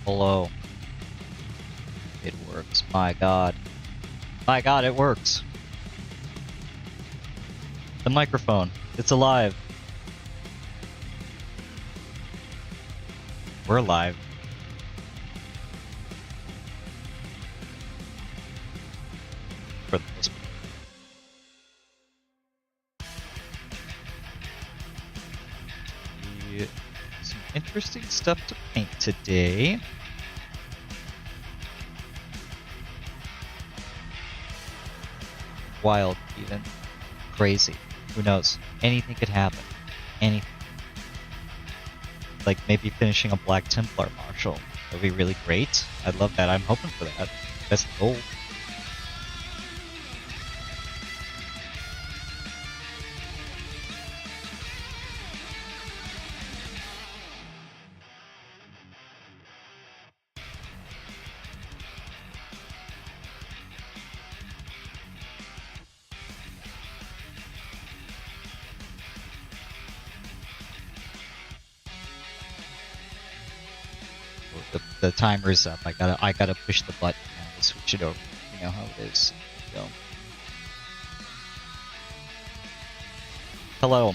Hello. It works. My god. My god, it works. The microphone. It's alive. We're live. For the most part. Some interesting stuff to paint today. Wild, even. Crazy. Who knows? Anything could happen. Anything. Like maybe finishing a Black Templar Marshal. That would be really great. I'd love that. I'm hoping for that. That's the goal. The timer's up. I gotta push the button and switch it over. You know how it is. So. Hello.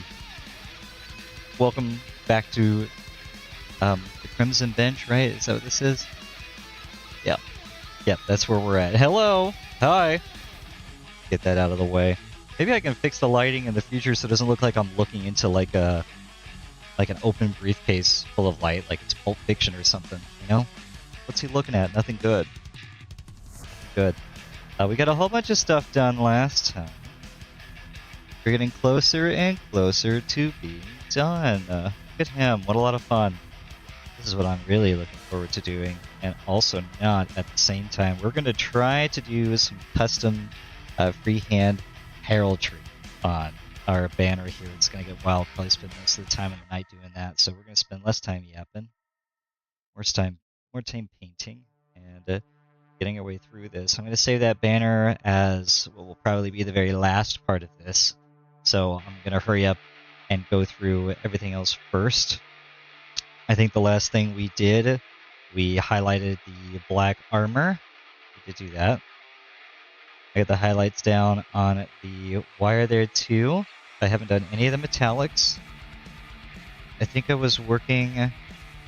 Welcome back to the Crimson Bench, right? Is that what this is? Yeah. Yep, that's where we're at. Hello! Hi! Get that out of the way. Maybe I can fix the lighting in the future so it doesn't look like I'm looking into like an open briefcase full of light, like it's Pulp Fiction or something, you know? What's he looking at? Nothing good. Good. We got a whole bunch of stuff done last time. We're getting closer and closer to being done. Look at him. What a lot of fun. This is what I'm really looking forward to doing. And also not at the same time. We're going to try to do some custom freehand heraldry on our banner here. It's going to get wild. Probably spend most of the time in the night doing that. So we're going to spend less time yapping. More time painting. And getting our way through this. I'm going to save that banner as what will probably be the very last part of this. So I'm going to hurry up and go through everything else first. I think the last thing we did, we highlighted the black armor. We did do that. I got the highlights down on the wire there too. I haven't done any of the metallics. I think I was working...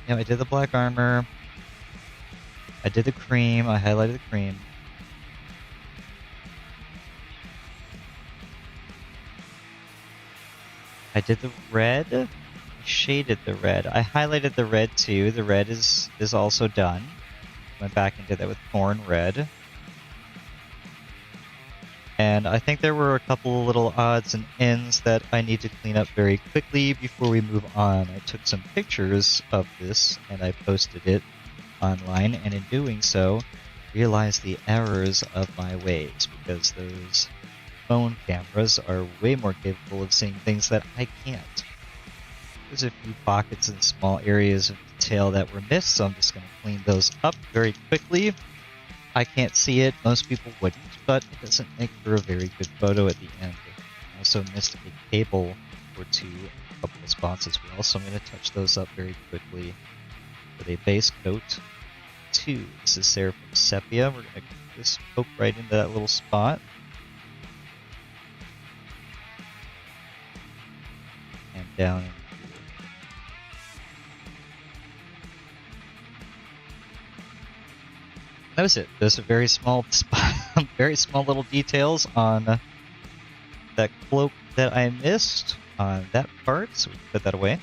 I did the black armor. I did the cream. I highlighted the cream. I did the red. I shaded the red. I highlighted the red too. The red is also done. Went back and did that with Thorn Red. And I think there were a couple little odds and ends that I need to clean up very quickly before we move on. I took some pictures of this and I posted it online, and in doing so, realized the errors of my ways, because those phone cameras are way more capable of seeing things that I can't. There's a few pockets and small areas of detail that were missed, so I'm just going to clean those up very quickly. I can't see it, most people wouldn't, but it doesn't make for a very good photo at the end. I also missed a cable or two, a couple of spots as well, so I'm going to touch those up very quickly with a base coat. This is Seraphim Sepia. We're going to just poke right into that little spot. And down in here. That was it. There's a very small spot, very small little details on that cloak that I missed on that part, so we can put that away.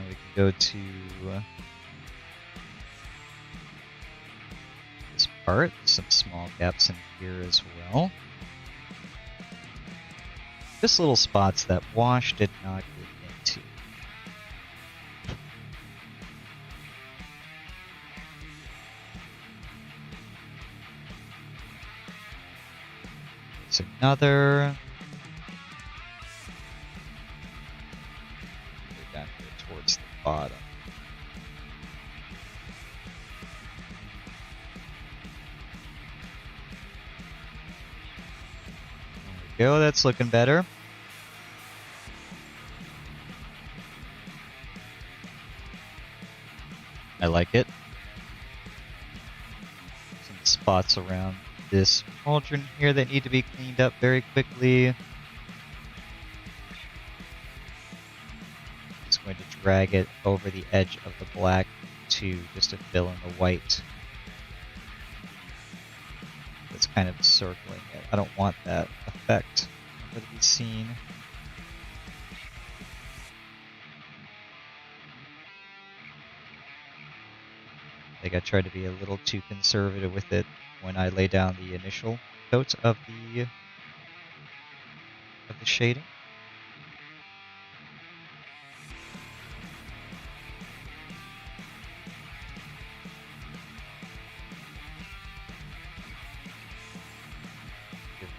We can go to this part. Some small gaps in here as well. Just little spots that wash did not get into. There's another. Down here towards the bottom. There we go, that's looking better. I like it. Some spots around this cauldron here that need to be cleaned up very quickly. Just going to drag it over the edge of the black to just to fill in the white. It's kind of circling it. I don't want that effect to be seen. I think I tried to be a little too conservative with it when I lay down the initial coat of the shading.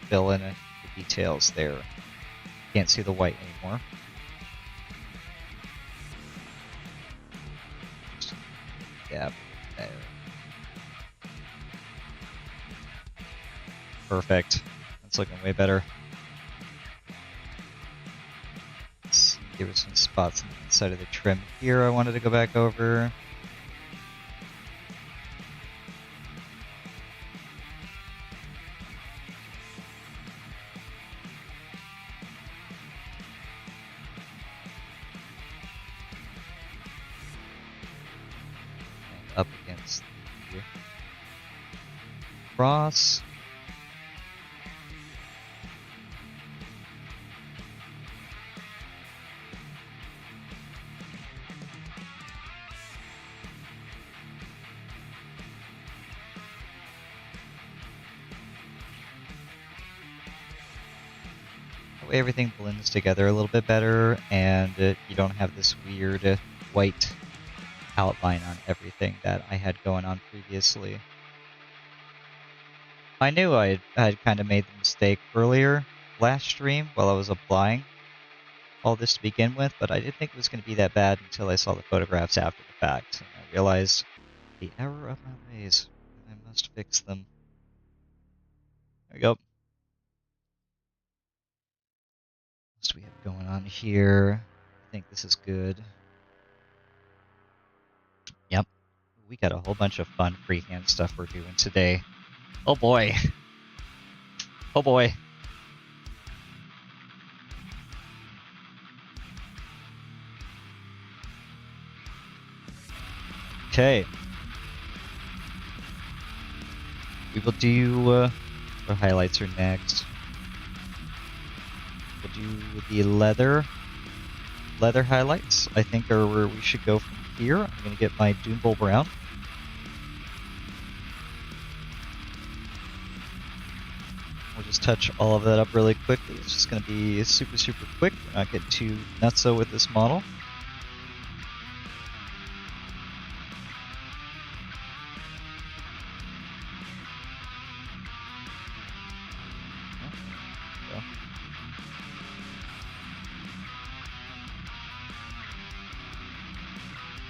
Fill in the details there. Can't see the white anymore. Yeah, there. Perfect. That's looking way better. Let's give it some spots on the inside of the trim here I wanted to go back over. Up against the cross. That way everything blends together a little bit better, and you don't have this weird white outline on everything that I had going on previously. I knew I had kind of made the mistake earlier last stream while I was applying all this to begin with, but I didn't think it was going to be that bad until I saw the photographs after the fact, and I realized the error of my ways, and I must fix them. There we go. What else do we have going on here? I think this is good. Yep. We got a whole bunch of fun freehand stuff we're doing today. Oh boy. Oh boy. Okay. We will do, the highlights are next. We'll do the leather highlights, I think, are where we should go from here. I'm going to get my Dune Bowl Brown. We'll just touch all of that up really quickly. It's just going to be super, super quick. We're not getting too nutso with this model.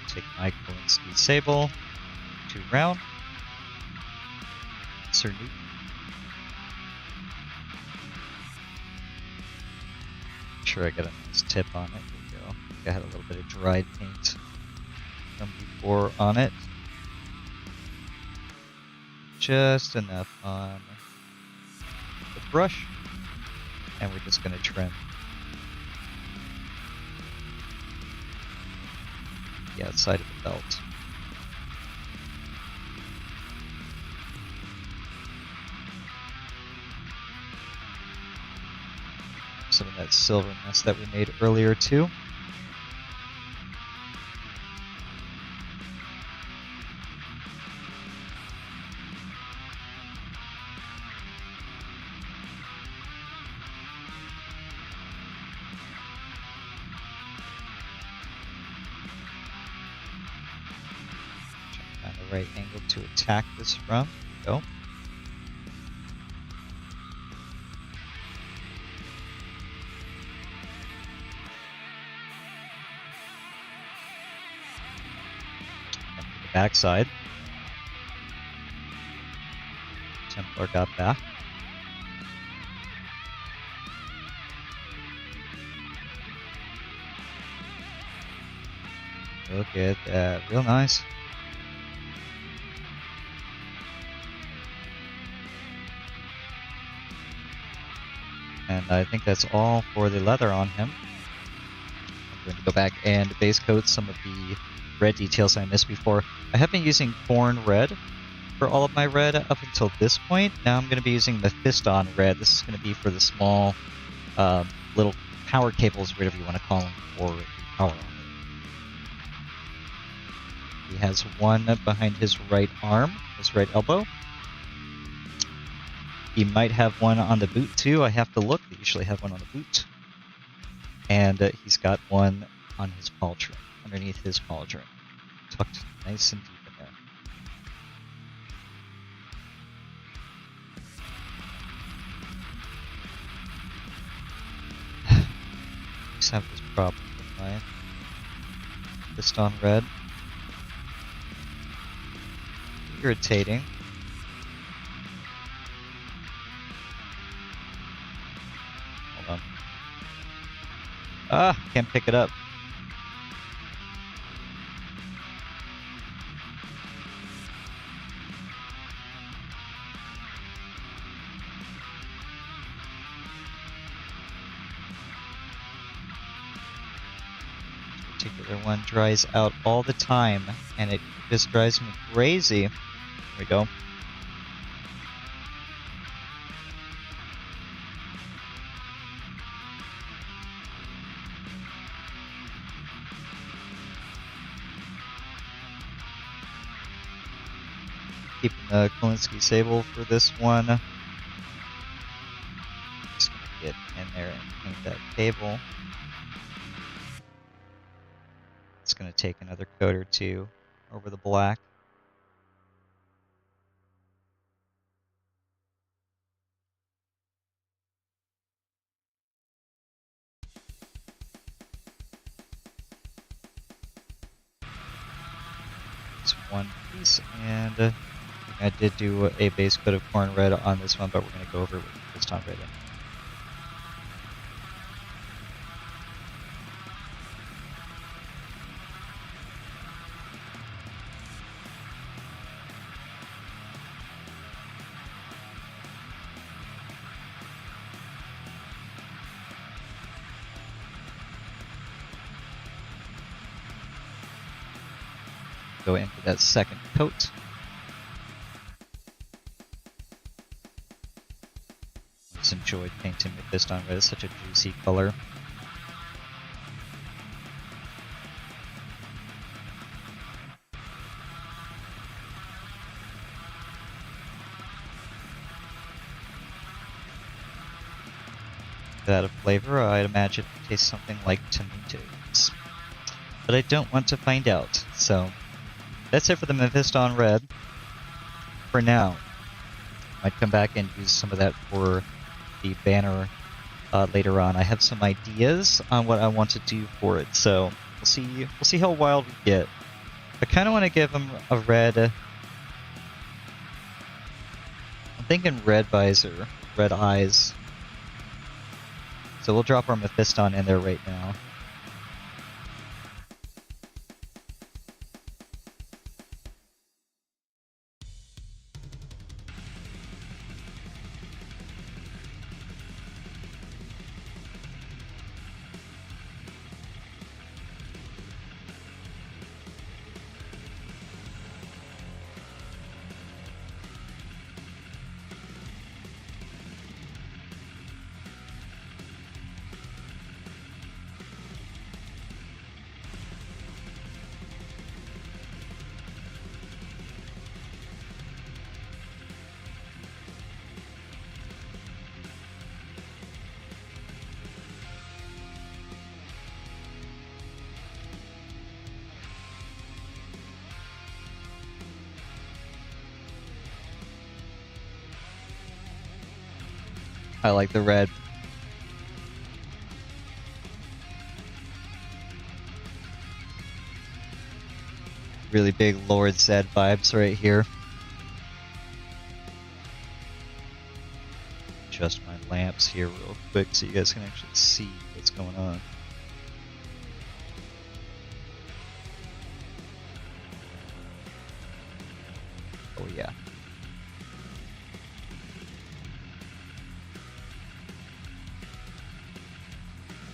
Take my Coin Speed Sable, 2 round. Sir Newton. Make sure I got a nice tip on it. There we go. I think I had a little bit of dried paint from before on it. Just enough on the brush. And we're just going to trim the outside of the belt. Some of that silver mess that we made earlier too. Find the right angle to attack this from. Go. Backside. Templar got back. Look at that. Real nice. And I think that's all for the leather on him. I'm going to go back and base coat some of the red details I missed before. I have been using corn red for all of my red up until this point. Now I'm going to be using the Fiston red. This is going to be for the small little power cables, whatever you want to call them, for the power armor. He has one behind his right arm, his right elbow. He might have one on the boot too. I have to look. They usually have one on the boot. And he's got one on his pauldron, underneath his pauldron, tucked nice and deep in there. I just have this problem with my Fiston red. Irritating. Hold on. Ah, can't pick it up. This particular one dries out all the time, and it just drives me crazy. There we go. Keeping the Kolinsky Sable for this one. Just gonna get in there and paint that cable. It's gonna take another coat or two over the black. It's one piece, and I did do a base coat of corn red on this one, but we're going to go over it with Fiston red. Go in for that second coat. Just enjoyed painting with Fiston red. It's such a juicy color. That of flavor, I'd imagine it tastes something like tomatoes. But I don't want to find out, so that's it for the Fiston red for now. Might come back and use some of that for the banner later on. I have some ideas on what I want to do for it, so we'll see how wild we get. I kind of want to give him a red. I'm thinking red visor, red eyes. So we'll drop our Mephiston in there right now. I like the red. Really big Lord Zed vibes right here. Adjust my lamps here real quick so you guys can actually see what's going on. Oh yeah.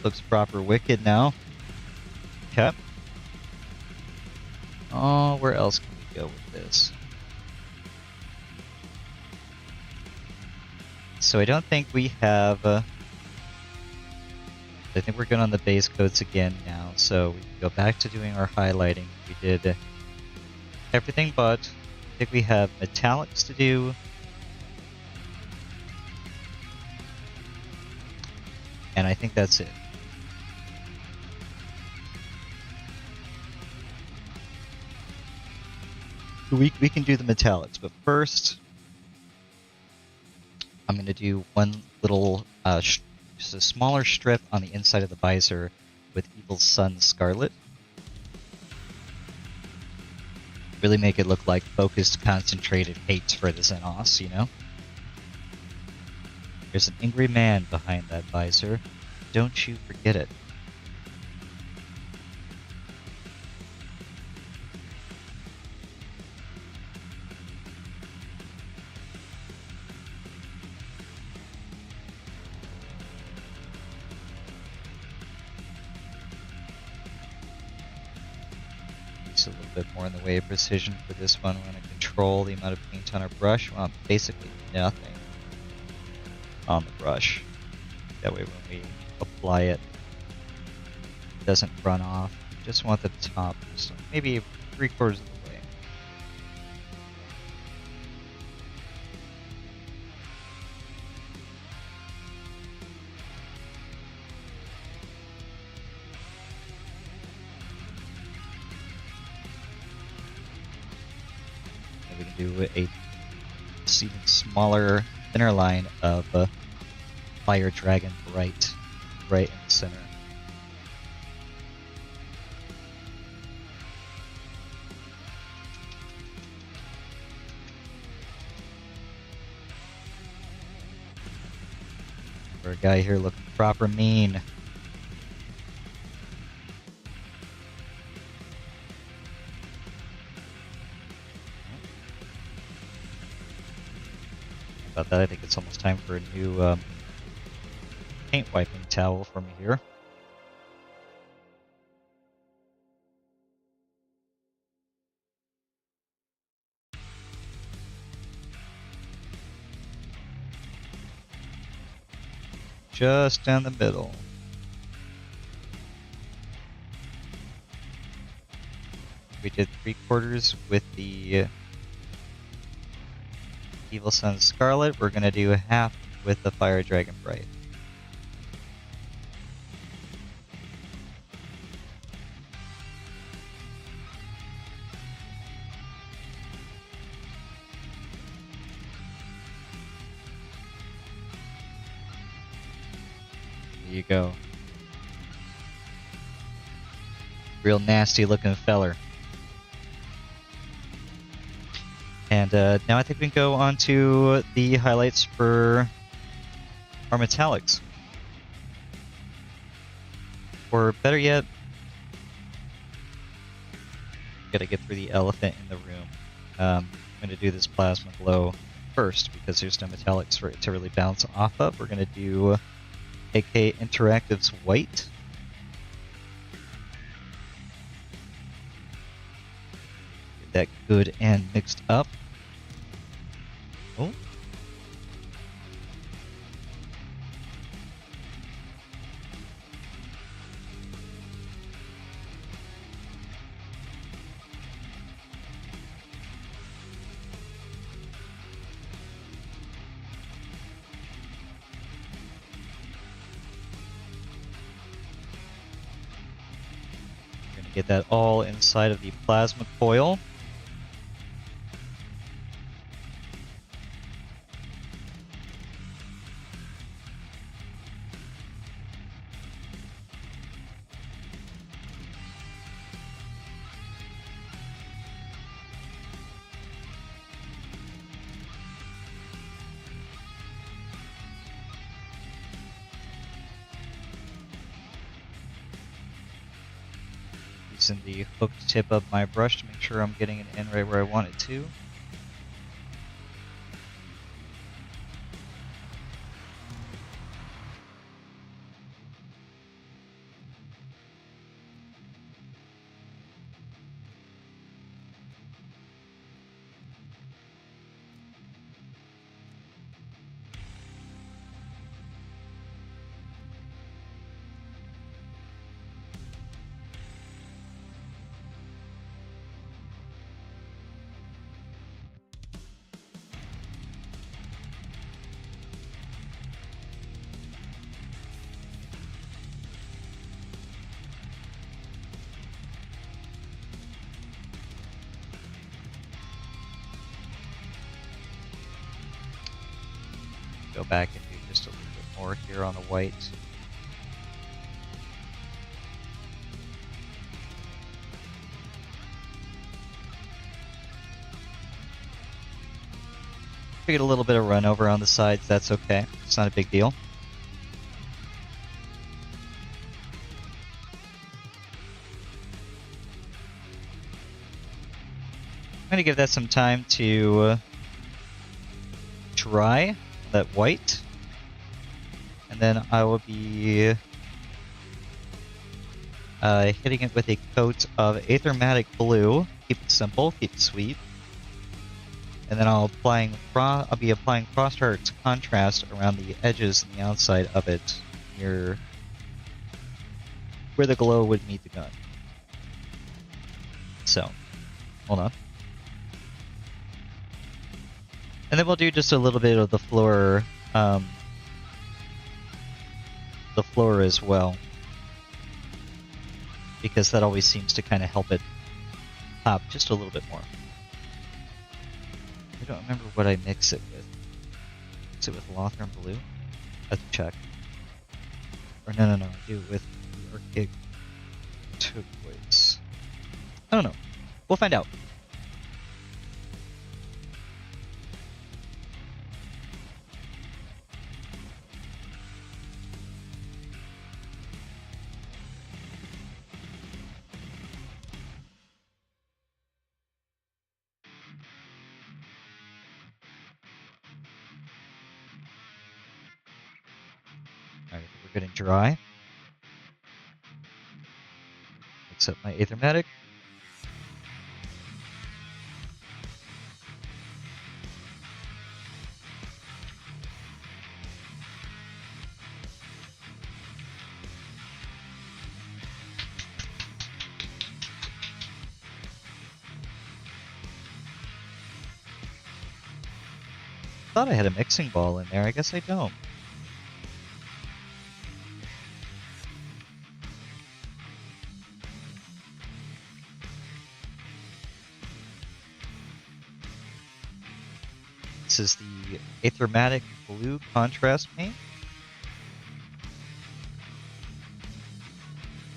Looks proper wicked now. Okay. Oh, where else can we go with this? So I don't think we have... I think we're good on the base coats again now, so we can go back to doing our highlighting. We did everything but... I think we have metallics to do. And I think that's it. We can do the metallics, but first I'm going to do one little, just a smaller strip on the inside of the visor with Evil Sun Scarlet. Really make it look like focused, concentrated hate for the Xenos, you know? There's an angry man behind that visor. Don't you forget it. A little bit more in the way of precision for this one. We're going to control the amount of paint on our brush. We want basically nothing on the brush. That way when we apply it, it doesn't run off. We just want the top, so maybe 3/4 of the way. We can do a even smaller, thinner line of Fire Dragon right in the center. For a guy here looking proper mean. About that, I think it's almost time for a new paint wiping towel from here. Just down the middle. We did 3/4 with the Evil Sun Scarlet. We're going to do half with the Fire Dragon Bright. There you go. Real nasty looking feller. And now I think we can go on to the highlights for our metallics. Or better yet, gotta get through the elephant in the room. I'm going to do this plasma glow first because there's no metallics for it to really bounce off of. We're going to do AK Interactive's white. Get that good and mixed up. Oh. Get that all inside of the plasma coil. Using the hooked tip of my brush to make sure I'm getting it in right where I want it to. go back and do just a little bit more here on the white. We get a little bit of run over on the sides, that's okay. It's not a big deal. I'm going to give that some time to dry, that white. And then I will be hitting it with a coat of Aethermatic Blue. Keep it simple, keep it sweet. And then I'll be applying Frostheart's contrast around the edges and the outside of it, near where the glow would meet the gun. So, hold on. And then we'll do just a little bit of the floor as well, because that always seems to kind of help it pop just a little bit more. I don't remember what I mix it with. Mix it with Lothram Blue? I have to check. Or no, I do it with the Arctic Turquoise. I don't know. We'll find out. Alright, we're getting dry. Mix up my Aethermatic. I thought I had a mixing ball in there. I guess I don't. This is the Aethermatic Blue contrast paint.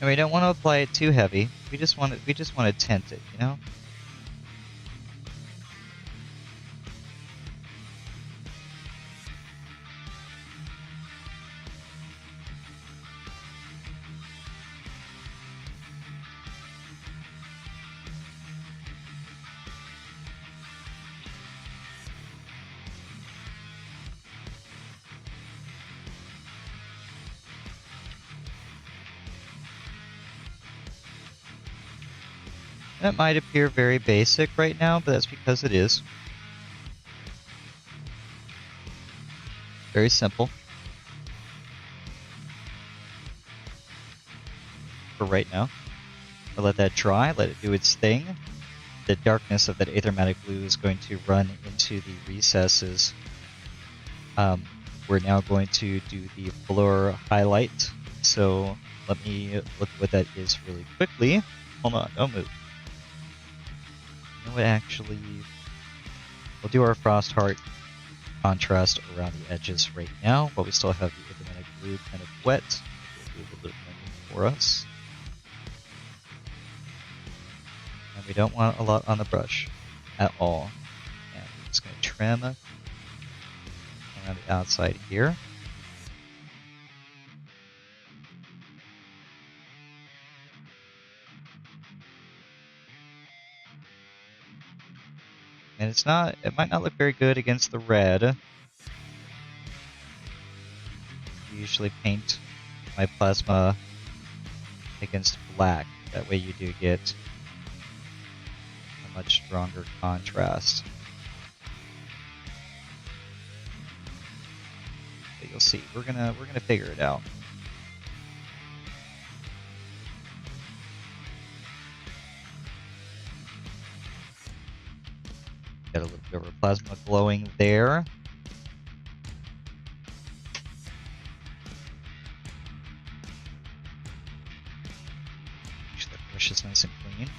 And we don't want to apply it too heavy. We just want to tint it, you know? That might appear very basic right now, but that's because it is. Very simple. For right now. I'll let that dry, let it do its thing. The darkness of that Aethermatic Blue is going to run into the recesses. We're now going to do the floor highlight. So let me look what that is really quickly. Hold on, don't move. You know what, actually, we'll do our Frostheart contrast around the edges right now, but we still have the Aethermatic Blue kind of wet. We'll do a little bit for us. And we don't want a lot on the brush at all. And we're just going to trim around the outside here. And it might not look very good against the red. I usually paint my plasma against black. That way you do get a much stronger contrast. But you'll see, we're gonna figure it out. Got a little bit of our plasma glowing there. Make sure that brush is nice and clean.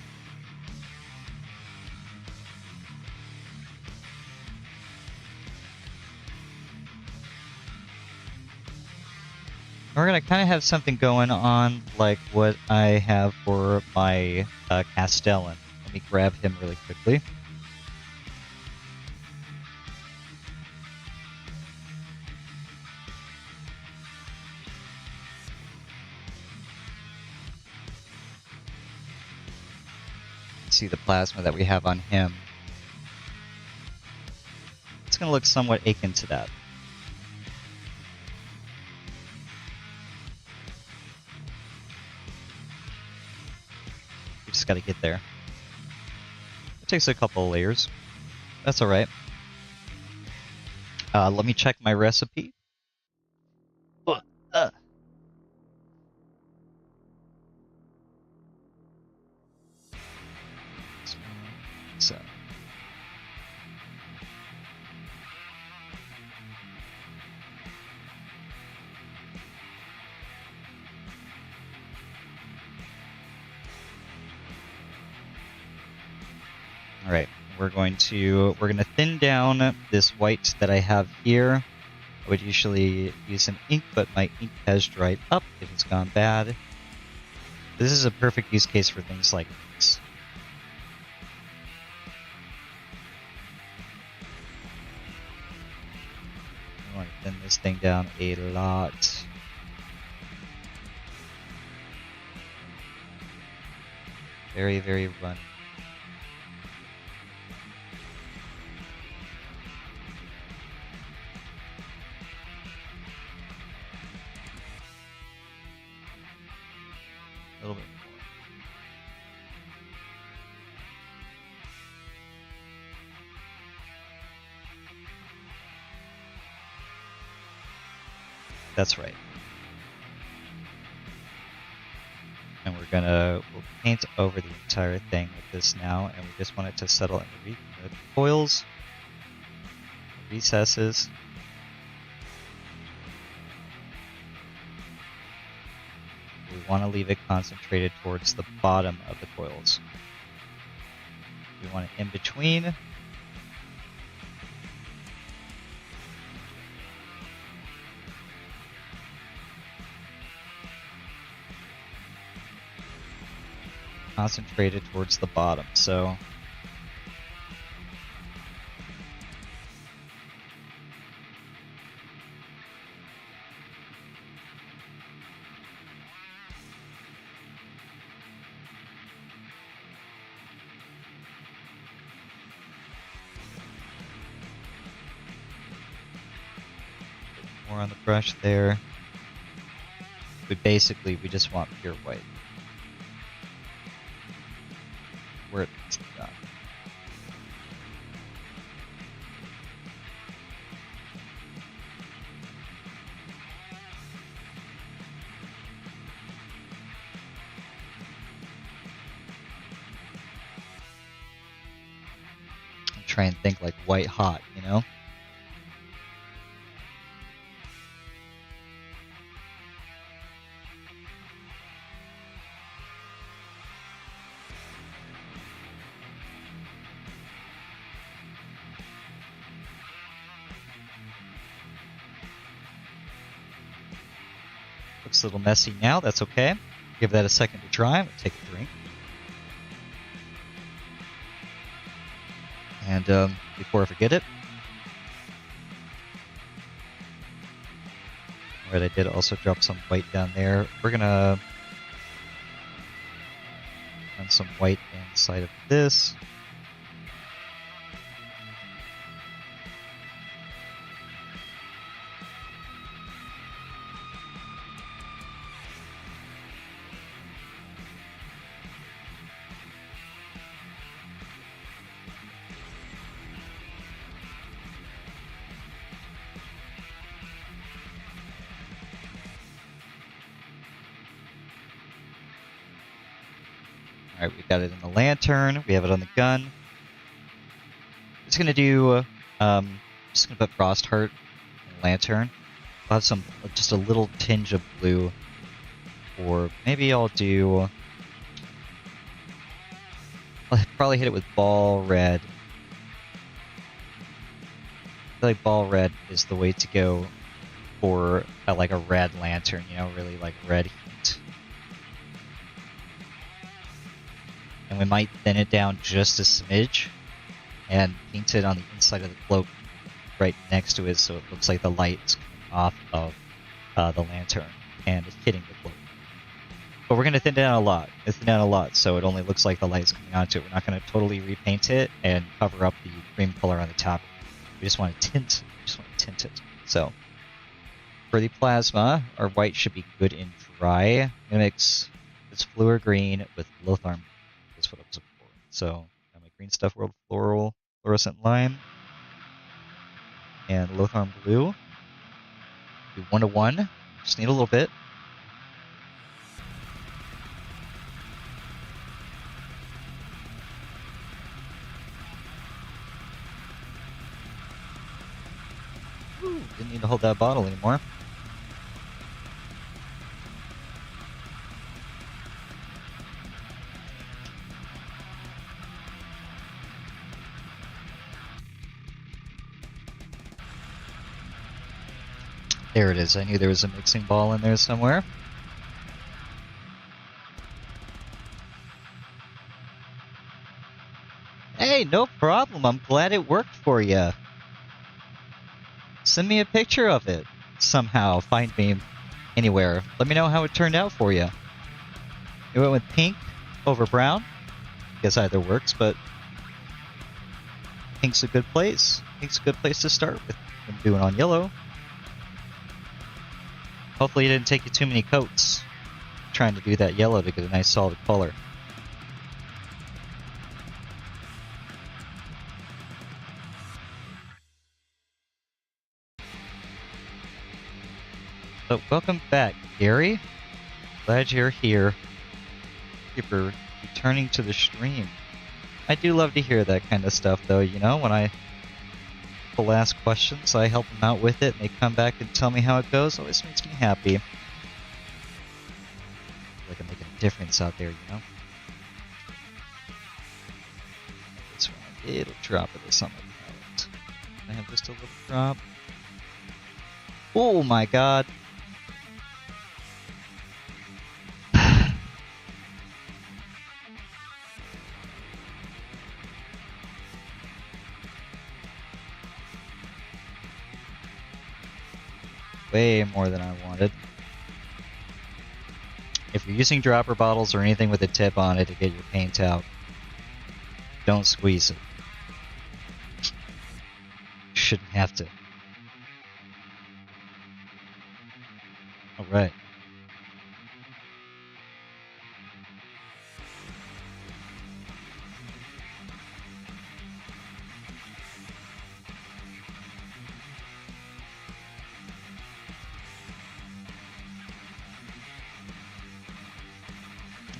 we're going to kind of have something going on like what I have for my Castellan. Let me grab him really quickly. See the plasma that we have on him. It's going to look somewhat akin to that. We just got to get there. It takes a couple of layers. That's all right. Let me check my recipe. So. All right, we're going to thin down this white that I have here. I would usually use an ink, but my ink has dried up. It has gone bad. This is a perfect use case for things like this. I want to thin this thing down a lot. Very, very runny. A little bit more. That's right. And we'll paint over the entire thing with this now, and we just want it to settle in the coils, recesses. We want to leave it concentrated towards the bottom of the coils. We want it in between. Concentrated towards the bottom, so more on the brush there. We just want pure white. Where it's done. I'm trying to think like white hot, you know? Looks a little messy now, that's okay. Give that a second to dry. I'm going to take a drink. And before I forget it, alright, I did also drop some white down there. We're going to run some white inside of this. Alright, we got it in the lantern. We have it on the gun. Just gonna do, just gonna put Frostheart in the lantern. I'll have just a little tinge of blue. Or maybe I'll probably hit it with ball red. I feel like ball red is the way to go for like a red lantern, you know, really like red heat. And we might thin it down just a smidge and paint it on the inside of the cloak right next to it so it looks like the light's coming off of the lantern and hitting the cloak. But we're going to thin down a lot. Thin down a lot so it only looks like the light's coming onto it. We're not going to totally repaint it and cover up the cream color on the top. We just want to tint. It. So for the plasma, our white should be good and dry. I'm going to mix this fluor green with Lothar. That's what I was looking for. So my green stuff world floral fluorescent lime and Lothar blue. Do 1-to-1. Just need a little bit. Ooh, didn't need to hold that bottle anymore. There it is. I knew there was a mixing ball in there somewhere. Hey, no problem. I'm glad it worked for you. Send me a picture of it somehow. Find me anywhere. Let me know how it turned out for you. You went with pink over brown. I guess either works, but pink's a good place. Pink's a good place to start with. I'm doing on yellow. Hopefully it didn't take you too many coats trying to do that yellow to get a nice solid color. So welcome back, Gary. Glad you're here. Thank you for returning to the stream. I do love to hear that kind of stuff, though. You know, when people ask questions, I help them out with it, and they come back and tell me how it goes. Always makes me happy. I feel like I'm making a difference out there, you know. This one, a little drop of this on my palette. Can I have just a little drop? Oh my god. Way more than I wanted. If you're using dropper bottles or anything with a tip on it to get your paint out, don't squeeze it. You shouldn't have to. Alright.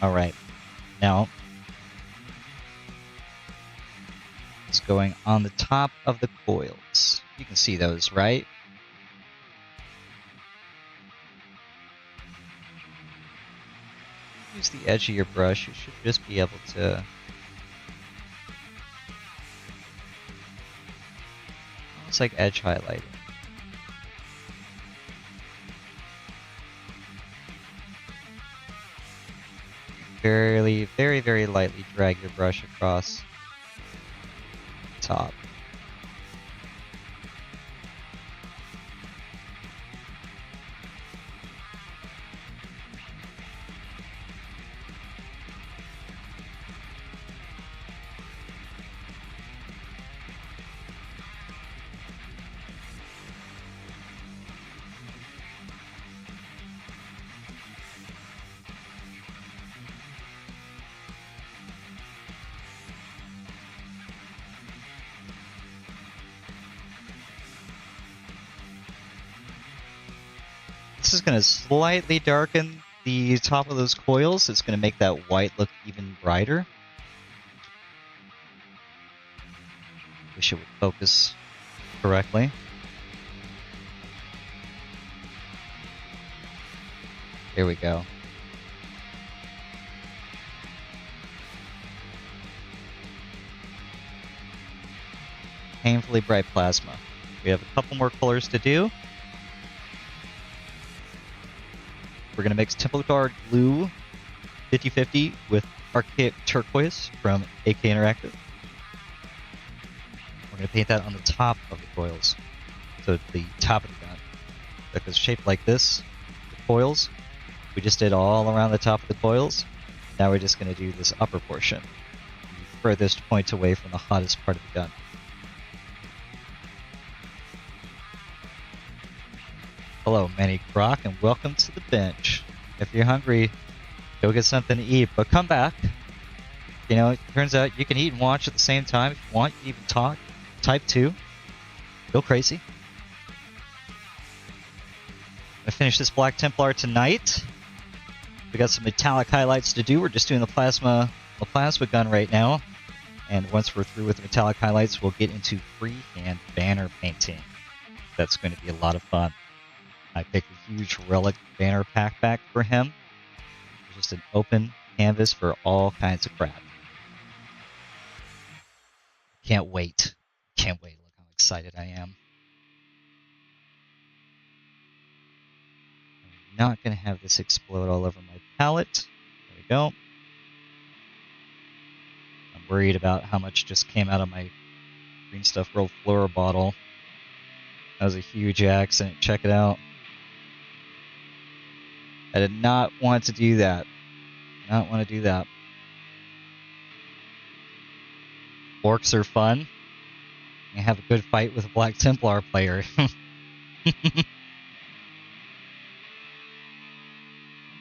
Alright, now it's going on the top of the coils. You can see those, right? Use the edge of your brush. You should just be able to almost like edge highlighting. Very, very, very lightly drag your brush across the top. This is going to slightly darken the top of those coils. It's going to make that white look even brighter. Wish it would focus correctly. Here we go. Painfully bright plasma. We have a couple more colors to do. we're going to mix Templar Blue 50/50 with Archaic Turquoise from AK Interactive. We're going to paint that on the top of the coils. So the top of the gun. That is shaped like this. The coils. We just did all around the top of the coils. Now we're just going to do this upper portion. The furthest point away from the hottest part of the gun. Hello, Manny Croc, and welcome to the bench. If you're hungry, go get something to eat, but come back. You know, it turns out you can eat and watch at the same time. If you want, you can even talk. Type 2. Go crazy. I'm gonna finish this Black Templar tonight. We got some metallic highlights to do. We're just doing the plasma gun right now. And once we're through with the metallic highlights, we'll get into freehand banner painting. That's going to be a lot of fun. I picked a huge relic banner pack for him. It's just an open canvas for all kinds of crap. Can't wait. Can't wait. Look how excited I am. I'm not going to have this explode all over my palette. There we go. I'm worried about how much just came out of my Green Stuff World Flora bottle. That was a huge accident. Check it out. I did not want to do that. Not want to do that. Orcs are fun. You have a good fight with a Black Templar player.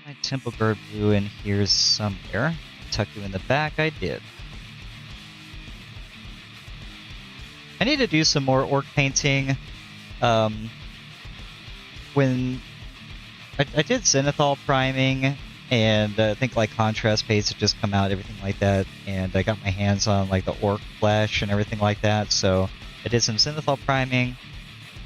My Temple Guard Blue in here somewhere. Tuck you in the back. I did. I need to do some more orc painting. When I did Zenithal priming, and I think like contrast paints had just come out, everything like that, and I got my hands on like the orc flesh and everything like that. So I did some Zenithal priming,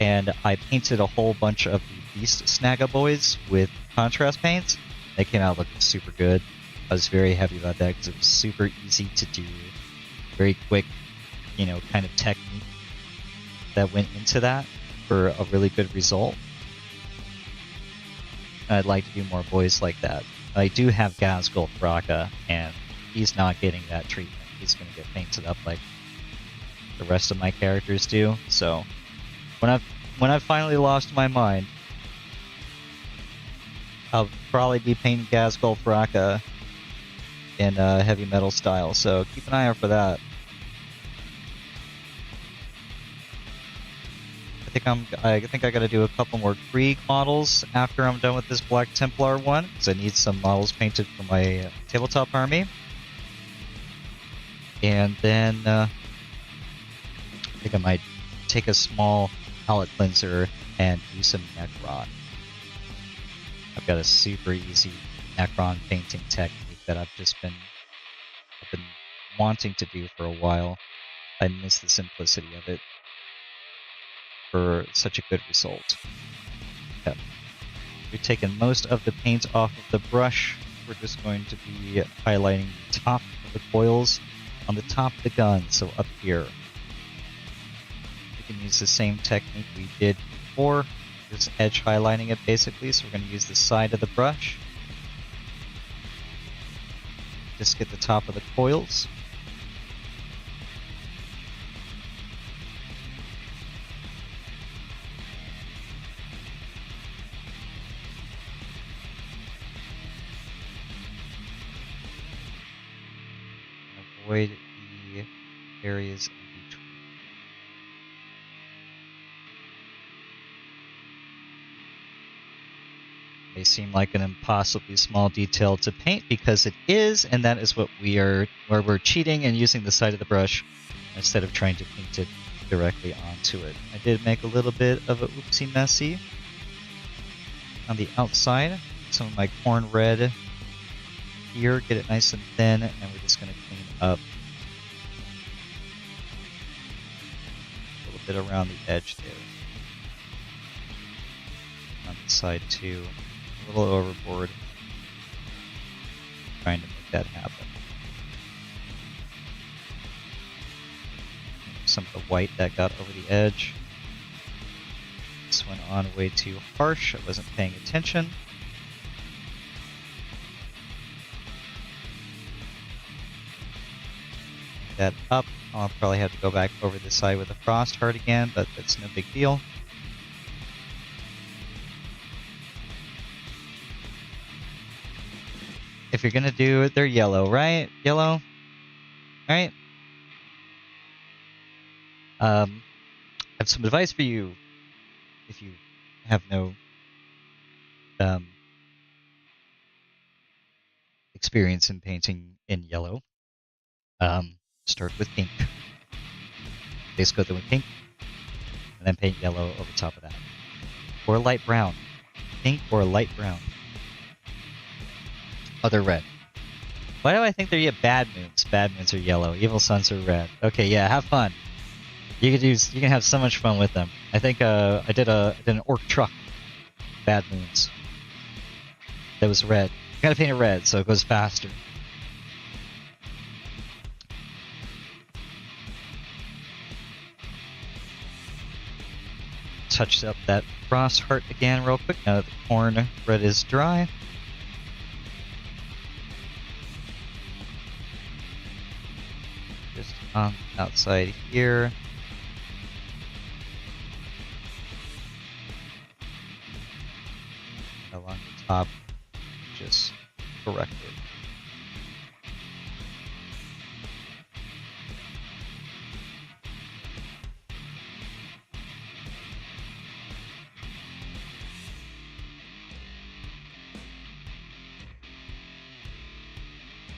and I painted a whole bunch of the Beast Snagaboys with contrast paints. They came out looking super good. I was very happy about that because it was super easy to do, very quick, you know, kind of technique that went into that for a really good result. I'd like to do more boys like that. I do have Gazgul Thraka, and he's not getting that treatment. He's going to get painted up like the rest of my characters do. So when I've finally lost my mind, I'll probably be painting Gazgul Thraka in heavy metal style. So keep an eye out for that. I think I got to do a couple more Krieg models after I'm done with this Black Templar one, because I need some models painted for my tabletop army. And then I think I might take a small palette cleanser and do some Necron. I've got a super easy Necron painting technique that I've been wanting to do for a while. I miss the simplicity of it for such a good result. Okay. We've taken most of the paint off of the brush. We're just going to be highlighting the top of the coils on the top of the gun, so up here. We can use the same technique we did before, just edge highlighting it basically, so we're going to use the side of the brush. Just get the top of the coils. Avoid the areas in between. May seem like an impossibly small detail to paint because it is, and that is what where we're cheating and using the side of the brush instead of trying to paint it directly onto it. I did make a little bit of a oopsie messy on the outside. Some of my corn red here, get it nice and thin, and we're just going to clean up a little bit around the edge there. On the side too, a little overboard. Trying to make that happen. Some of the white that got over the edge. This went on way too harsh, I wasn't paying attention. that up. I'll probably have to go back over this side with a frost heart again, but that's no big deal. If you're gonna do it, they're yellow, right? Yellow, right? I have some advice for you if you have no experience in painting in yellow. Start with pink. Base coat them with pink, and then paint yellow over top of that. Or light brown. Pink or light brown. Other red. Why do I think they're bad moons? Bad moons are yellow. Evil suns are red. Okay, yeah, have fun. You can have so much fun with them. I think I did an orc truck. Bad moons. That was red. You gotta paint it red so it goes faster. Touch up that frost heart again real quick now that the corn red is dry. Just on the outside here. Along the top, just correct it.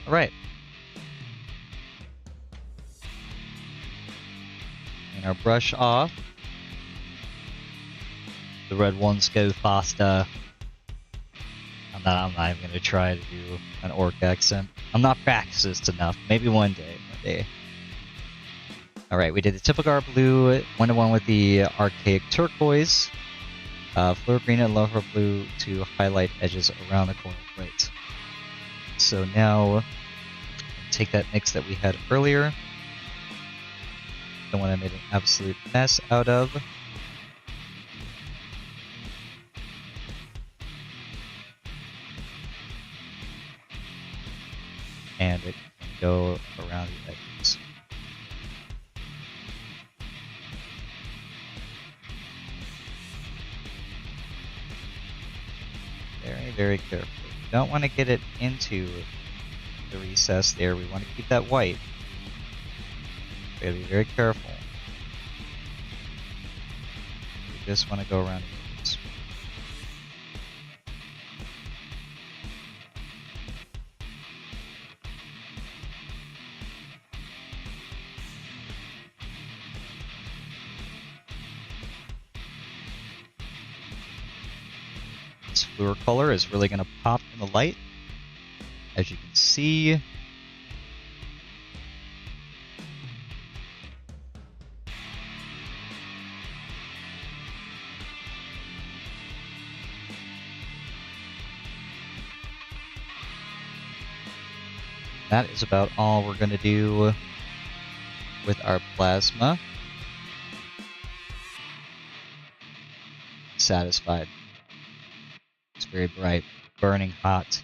All right. And our brush off. The red ones go faster. I'm not even going to try to do an orc accent. I'm not practiced enough. Maybe one day. Alright, we did the Typigar blue, 1-to-1 with the archaic turquoise. Fluor green and lower blue to highlight edges around the corner. Right. So now, take that mix that we had earlier. The one I made an absolute mess out of. And it can go around the edges. Very, very carefully. We don't want to get it into the recess there. We want to keep that white. We gotta be very careful. We just want to go around the edges. This fluor color is really going to pop in the light. As you can see, that is about all we're going to do with our plasma. Satisfied. It's very bright, burning hot.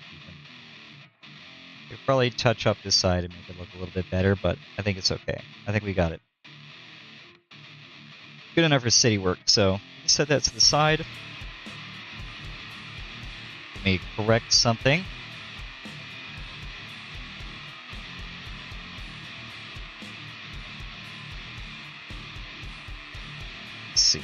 We'll probably touch up this side and make it look a little bit better, but I think it's okay. I think we got it. Good enough for city work, so set that to the side. Let me correct something. Let's see.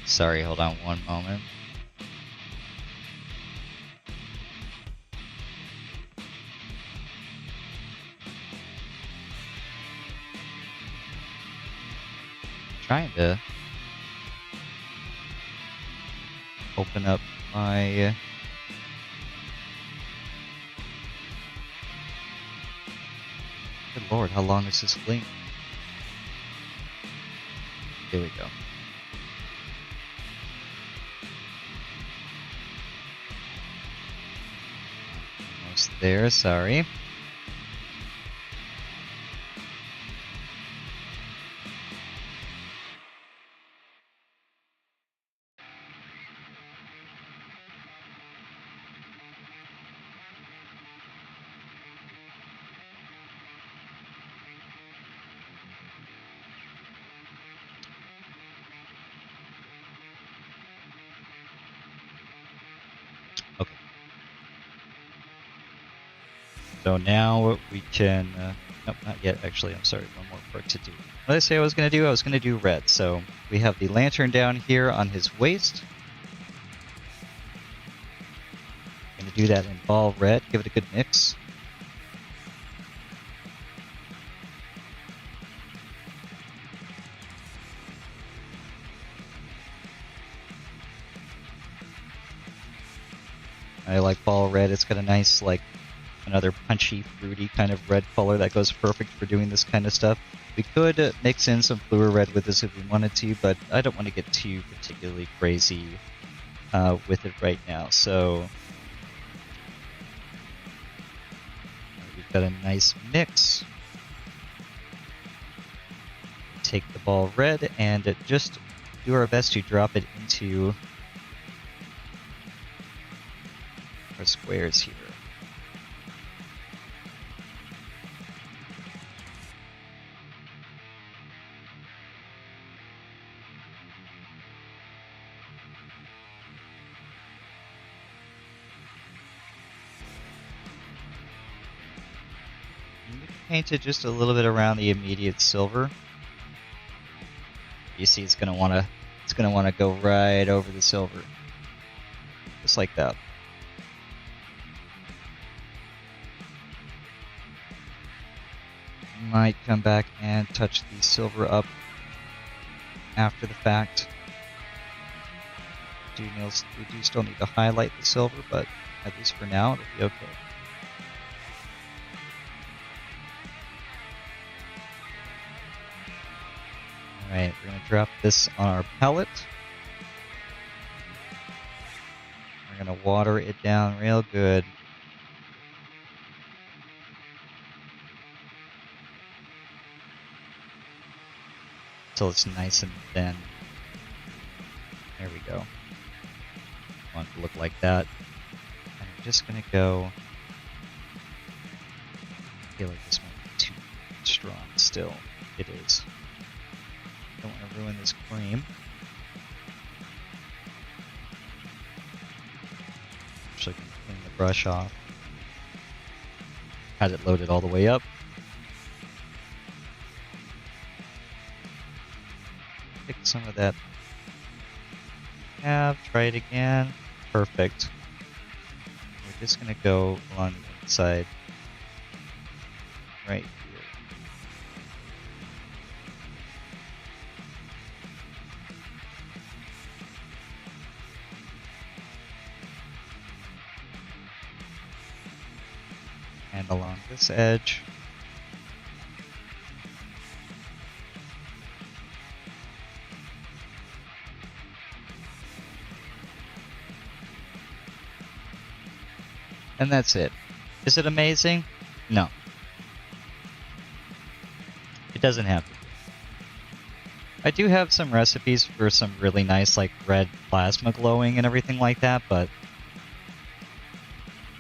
Sorry, hold on one moment. Trying to open up my good lord, how long is this link? Here we go. Almost there, sorry. So now we can... nope, not yet, actually. I'm sorry, one more part to do. What did I say I was going to do? I was going to do red. So we have the lantern down here on his waist. I'm going to do that in ball red. Give it a good mix. I like ball red. It's got a nice, like, another punchy, fruity kind of red color that goes perfect for doing this kind of stuff. We could mix in some fluor red with this if we wanted to, but I don't want to get too particularly crazy with it right now. So we've got a nice mix. Take the ball red and just do our best to drop it into our squares here. Paint it just a little bit around the immediate silver. You see, it's gonna wanna go right over the silver, just like that. Might come back and touch the silver up after the fact. We do still need to highlight the silver, but at least for now, it'll be okay. Alright, we're going to drop this on our palette. We're going to water it down real good. Until it's nice and thin. There we go. Want it to look like that. And I'm just going to go... I feel like this might be too strong still. It is. Don't want to ruin this cream. Actually, I can clean the brush off. Had it loaded all the way up. Pick some of that. Try it again. Perfect. We're just going to go along the inside. Right here. And along this edge. And that's it. Is it amazing? No. It doesn't have to be. I do have some recipes for some really nice, like, red plasma glowing and everything like that, but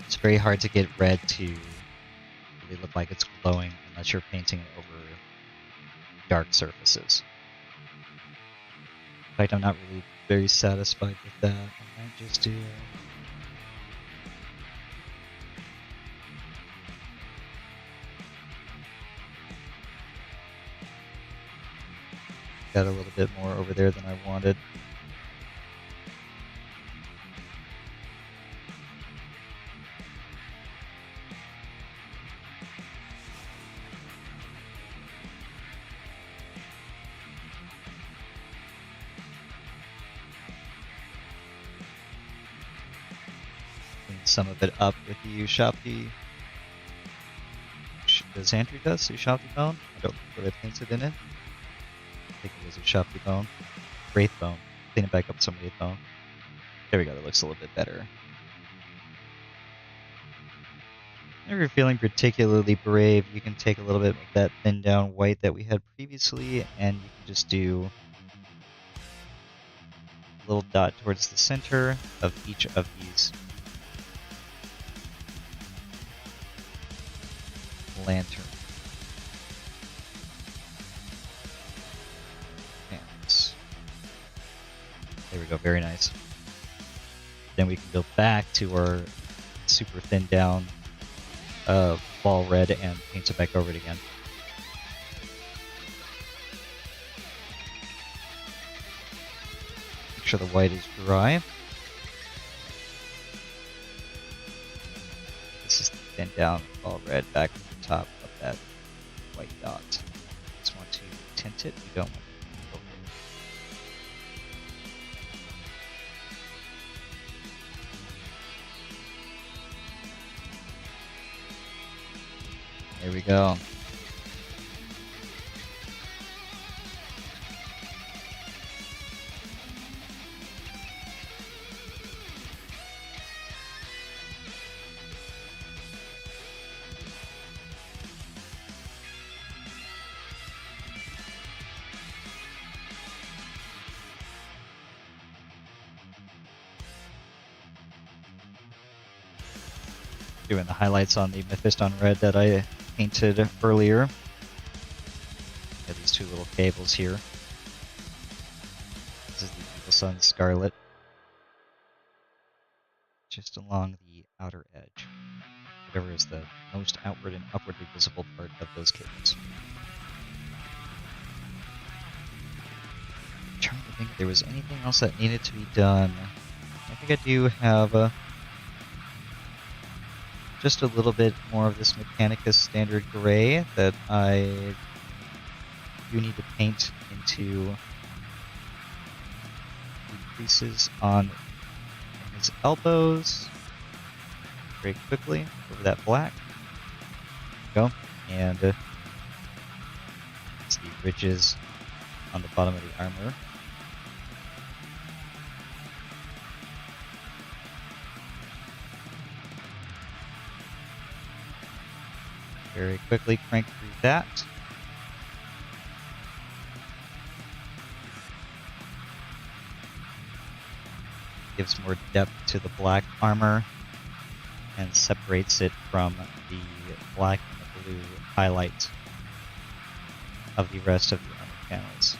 it's very hard to get red to really look like it's glowing unless you're painting it over dark surfaces. In fact, I'm not really very satisfied with that. I might just do... Got a little bit more over there than I wanted. Clean some of it up with the Ushabti. The Xantry dust, the Ushabti bone. I don't know what I painted in it. I think it was a Ushabti bone. Wraith bone. Clean it back up with some Wraith bone. There we go, that looks a little bit better. If you're feeling particularly brave, you can take a little bit of that thin down white that we had previously, and you can just do a little dot towards the center of each of these lanterns. There we go, very nice. Then we can go back to our super thin down ball red and paint it back over it again. Make sure the white is dry. This is then down ball red back to the top of that white dot. Just want to tint it. You don't want to over it. There we go. Doing the highlights on the Mephiston red that I painted earlier. Got these two little cables here. This is the Evil Sun Scarlet. Just along the outer edge. Whatever is the most outward and upwardly visible part of those cables. I'm trying to think if there was anything else that needed to be done. I think I do have just a little bit more of this Mechanicus standard gray that I do need to paint into the creases on his elbows very quickly over that black. There we go. And it's the ridges on the bottom of the armor. Very quickly crank through that. Gives more depth to the black armor and separates it from the black and the blue highlight of the rest of the armor panels.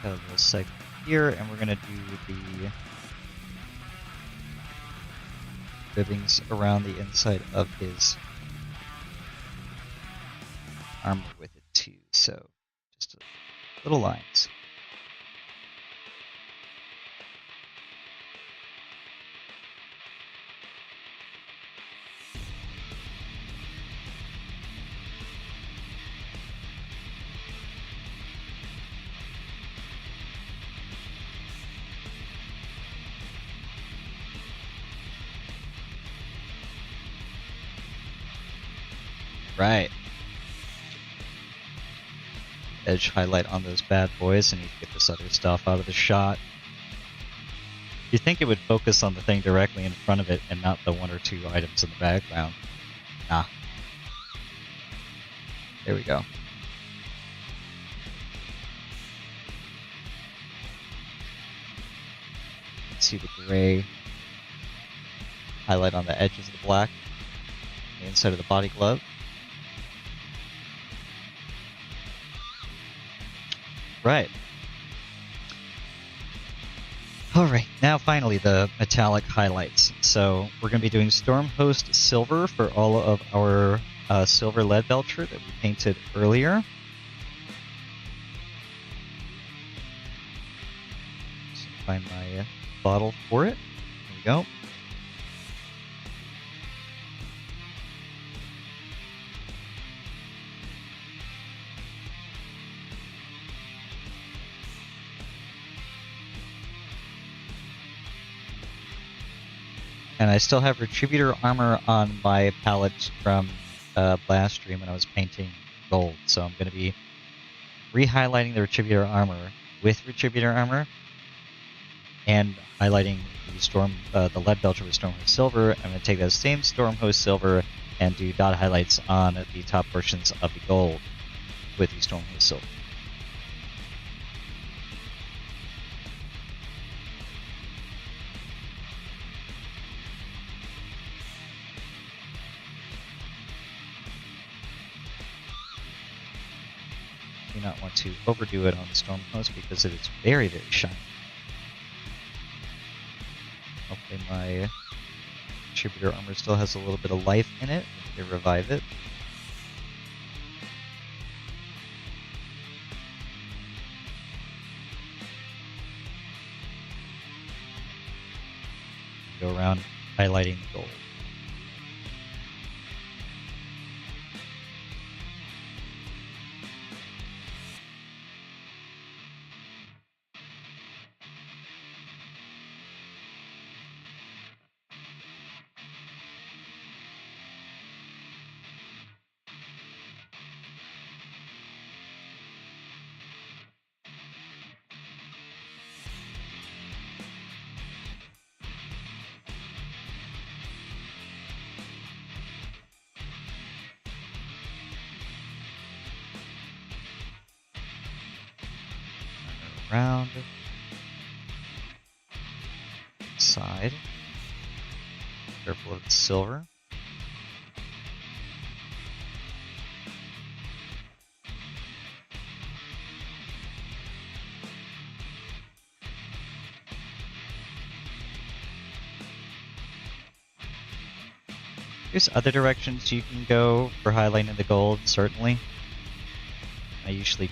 Got a little segment here, and we're going to do the ribbings around the inside of his armor with it too. So just little lines. Right. Edge highlight on those bad boys, and you get this other stuff out of the shot. You'd think it would focus on the thing directly in front of it and not the one or two items in the background. Nah. There we go. See the gray highlight on the edges of the black, the inside of the body glove. Right. Alright, now finally the metallic highlights. So we're going to be doing Stormhost Silver for all of our silver lead belcher that we painted earlier. Just find my bottle for it. There we go. And I still have Retributor armor on my palette from last stream when I was painting gold. So I'm going to be re-highlighting the Retributor armor with Retributor armor and highlighting the lead belcher with Stormhost Silver. I'm going to take that same Stormhost Silver and do dot highlights on the top portions of the gold with the Stormhost Silver. do not want to overdo it on the Stormhost because it is very, very shiny. Hopefully my Contributor armor still has a little bit of life in it. We need to revive it. Go around highlighting the gold. Around side. Careful of the silver. There's other directions you can go for highlighting the gold, certainly. I usually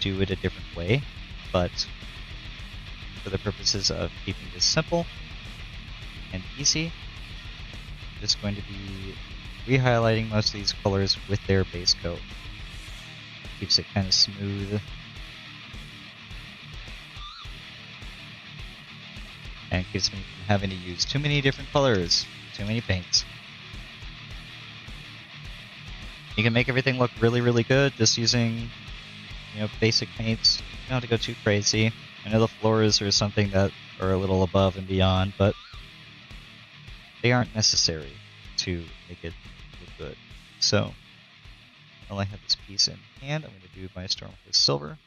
do it a different way. But for the purposes of keeping this simple and easy, I'm just going to be re-highlighting most of these colors with their base coat. Keeps it kind of smooth. And keeps me from having to use too many different colors, too many paints. You can make everything look really, really good just using, basic paints. You don't have to go too crazy. I know the floors are something that are a little above and beyond, but they aren't necessary to make it look good. So, while I have this piece in hand, I'm going to do my storm with silver.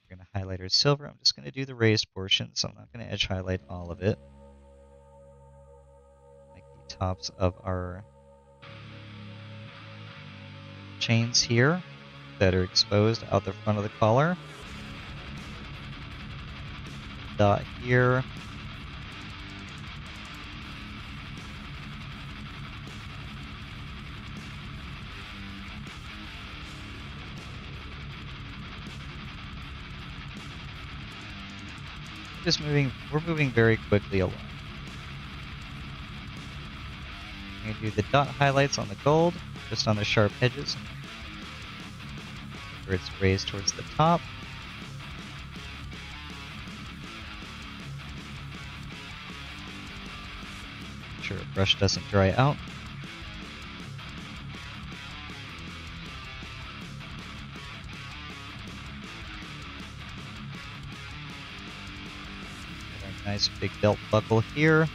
We're going to highlight our silver. I'm just going to do the raised portion, so I'm not going to edge highlight all of it. Like the tops of our chains here that are exposed out the front of the collar. Dot here. We're moving very quickly along. I'm going to do the dot highlights on the gold, just on the sharp edges, where it's raised towards the top. Make sure the brush doesn't dry out. Got a nice big belt buckle here.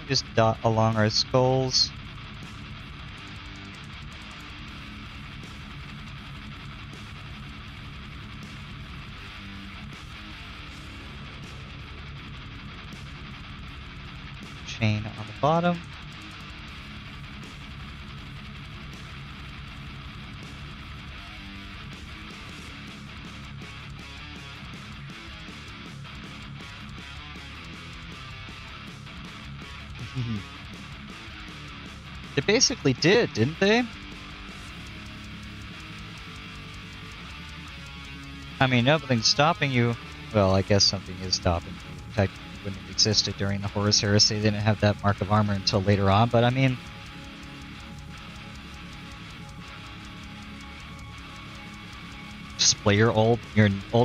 Just dot along our skulls. Chain on the bottom. They basically did, didn't they? I mean, nothing's stopping you. Well, I guess something is stopping you. In fact, it wouldn't have existed during the Horus Heresy. They didn't have that mark of armor until later on, but I mean... display your old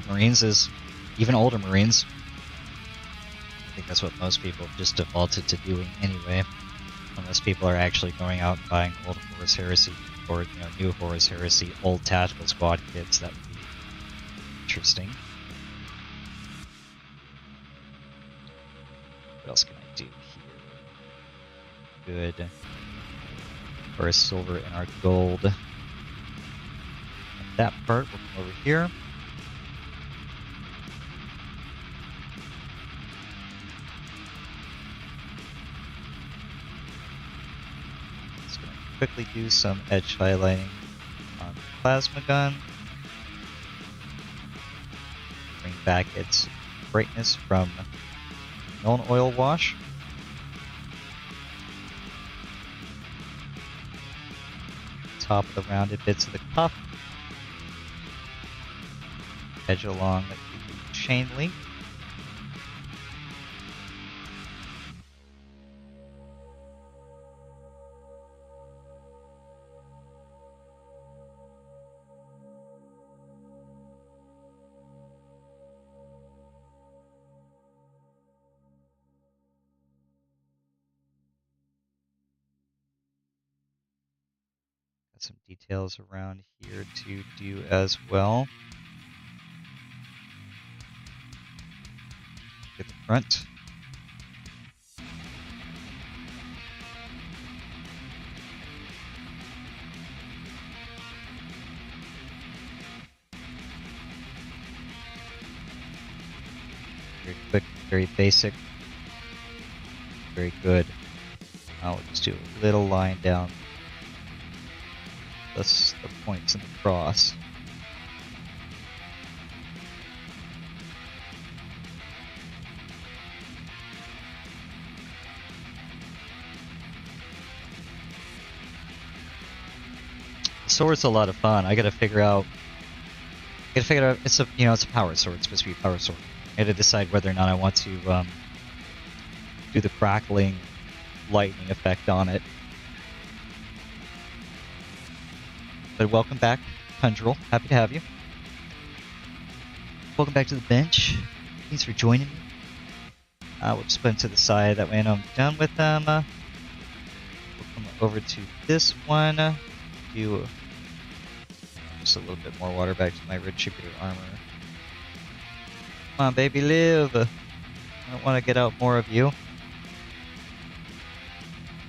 Marines as even older Marines. I think that's what most people have just defaulted to doing anyway. Unless people are actually going out and buying old Horus Heresy or new Horus Heresy old tactical squad kits, that would be interesting. What else can I do here? Good. For our silver and our gold. And that part will come over here. Just gonna quickly do some edge highlighting on the plasma gun. Bring back its brightness from non-oil wash. Top of the rounded bits of the cuff. Edge along the chain link. Got some details around here to do as well. At the front. Very quick, very basic, very good. I'll just do a little line down. That's the points in the cross. The sword's a lot of fun. I gotta figure out. It's a it's a power sword. It's supposed to be a power sword. I gotta decide whether or not I want to do the crackling lightning effect on it. But welcome back, Tundrel. Happy to have you. Welcome back to the bench. Thanks for joining me. We'll just put them to the side. That way when I'm done with them, we'll come over to this one. Do just a little bit more water back to my retributor armor. Come on, baby, live. I don't want to get out more of you.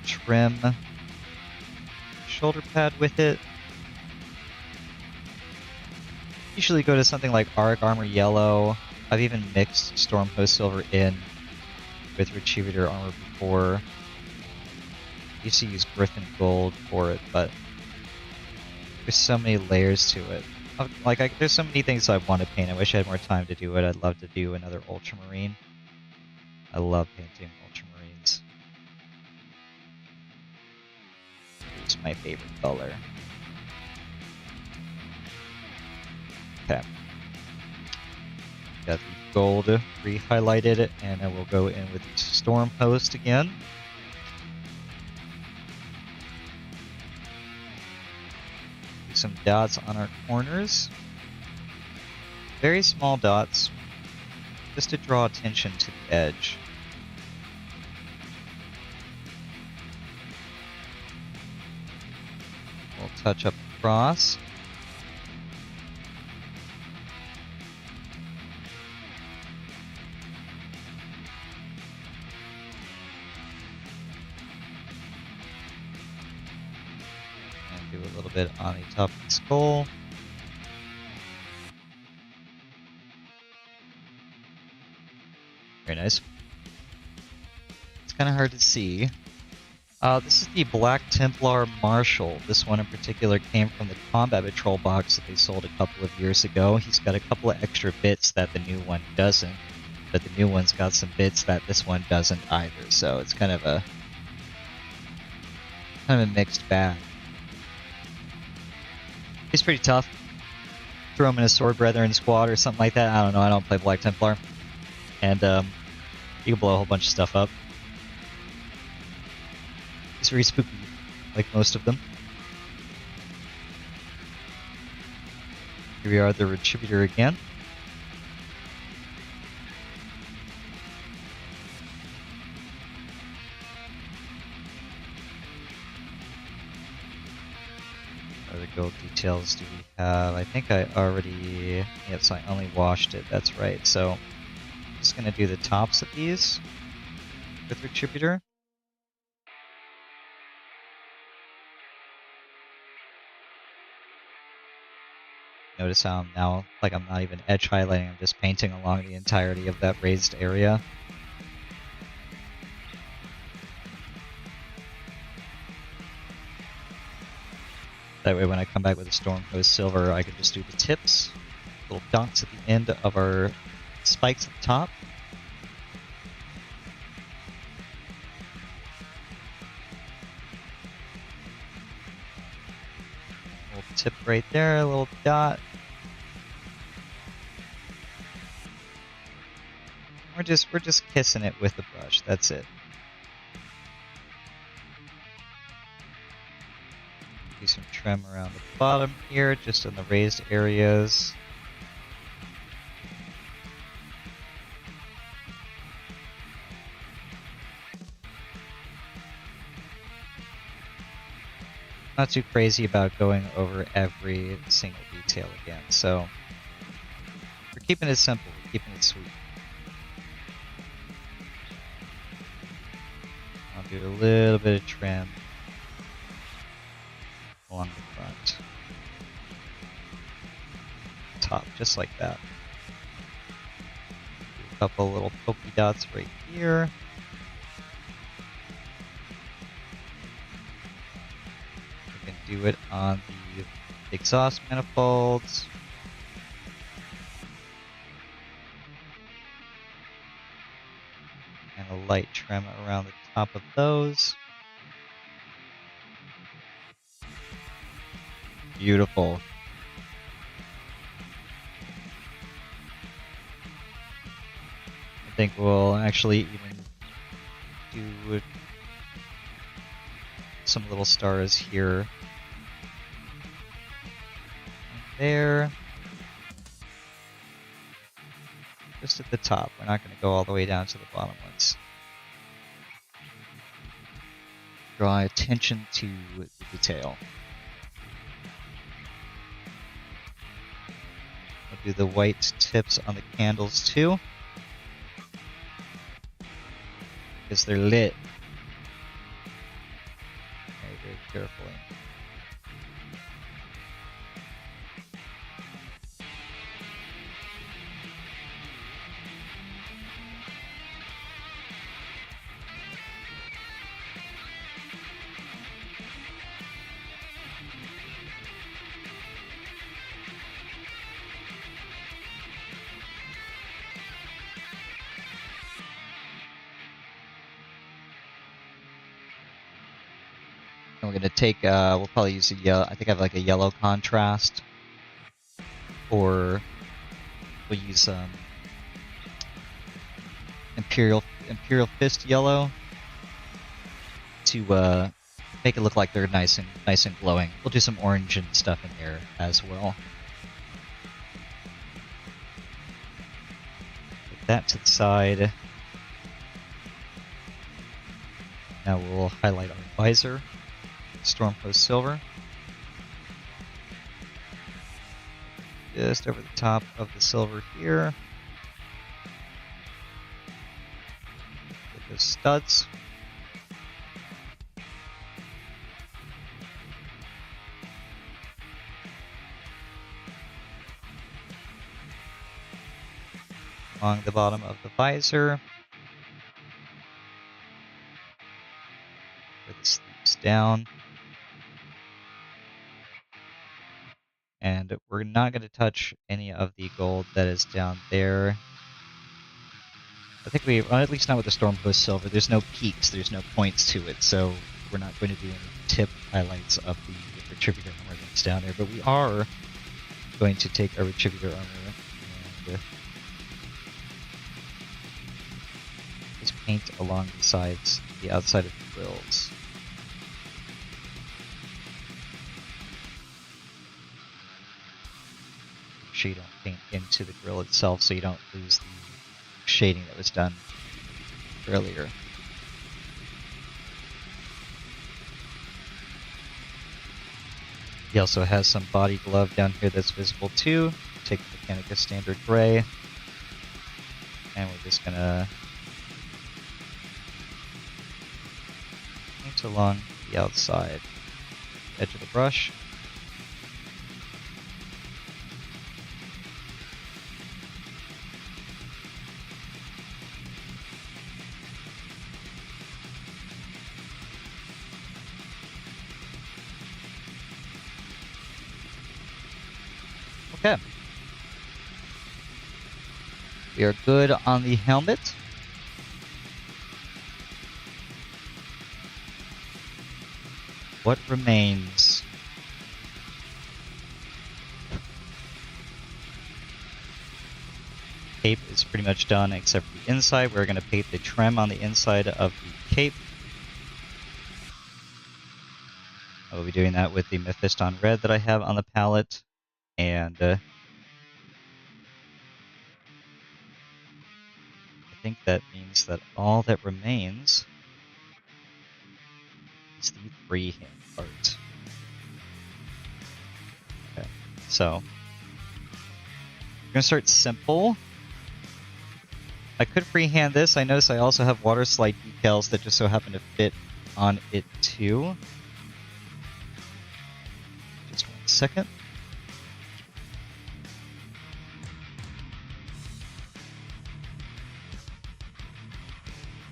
Trim shoulder pad with it. Usually go to something like Arc Armor Yellow. I've even mixed Stormhost Silver in with Retributor Armor before. Used to use Griffin Gold for it, but there's so many layers to it. There's so many things I want to paint. I wish I had more time to do it. I'd love to do another Ultramarine. I love painting Ultramarines. It's my favorite color. Okay. Got the gold re-highlighted, and I will go in with the Stormhost again. Do some dots on our corners. Very small dots, just to draw attention to the edge. We'll touch up the cross. Do a little bit on the top of the skull. Very nice. It's kind of hard to see. This is the Black Templar Marshal. This one in particular came from the Combat Patrol box that they sold a couple of years ago. He's got a couple of extra bits that the new one doesn't, but the new one's got some bits that this one doesn't either. So it's kind of a mixed bag. He's pretty tough. Throw him in a Sword Brethren squad or something like that. I don't know. I don't play Black Templar. And you can blow a whole bunch of stuff up. He's very spooky, like most of them. Here we are, the Retributor again. Other gold details do we have? I think I already... Yes, I only washed it. That's right. So I'm just going to do the tops of these with Retributor. Notice how I'm now, I'm not even edge highlighting, I'm just painting along the entirety of that raised area. That way when I come back with a Stormpost Silver, I can just do the tips, little dots at the end of our spikes at the top. Little tip right there, a little dot. We're just kissing it with the brush. That's it. Do some trim around the bottom here, just in the raised areas. Not too crazy about going over every single detail again, so we're keeping it simple, we're keeping it sweet. I'll do a little bit of trim along the front. Top, just like that. Do a couple little pokey dots right here. We can do it on the exhaust manifolds. And a light trim around the top of those. Beautiful. I think we'll actually even do some little stars here. Right there. Just at the top. We're not going to go all the way down to the bottom ones. Draw attention to the detail. We'll do the white tips on the candles too, because they're lit. Very, very carefully. And we're going to take, we'll probably use a yellow, I think I have like a yellow contrast, or we'll use Imperial Fist yellow to make it look like they're nice and glowing. We'll do some orange and stuff in there as well. Put that to the side. Now we'll highlight our visor, Stormpost Silver. Just over the top of the silver here. Get those studs. Along the bottom of the visor. Where the sleeves down. And we're not going to touch any of the gold that is down there. I think well, at least not with the Stormpost Silver. There's no peaks, there's no points to it, so we're not going to do any tip highlights of the Retributor armor that's down there. But we are going to take our Retributor armor and just paint along the sides, the outside of the grills. You don't paint into the grill itself, so you don't lose the shading that was done earlier. He also has some body glove down here that's visible too. Take the Mechanica Standard Gray, and we're just gonna paint along the outside edge of the brush. Okay. We are good on the helmet. What remains? Cape is pretty much done except for the inside. We're going to paint the trim on the inside of the cape. I will be doing that with the Mephiston Red that I have on the palette. And I think that means that all that remains is the freehand part. Okay, so we're going to start simple. I could freehand this. I notice I also have water slide decals that just so happen to fit on it too. Just 1 second.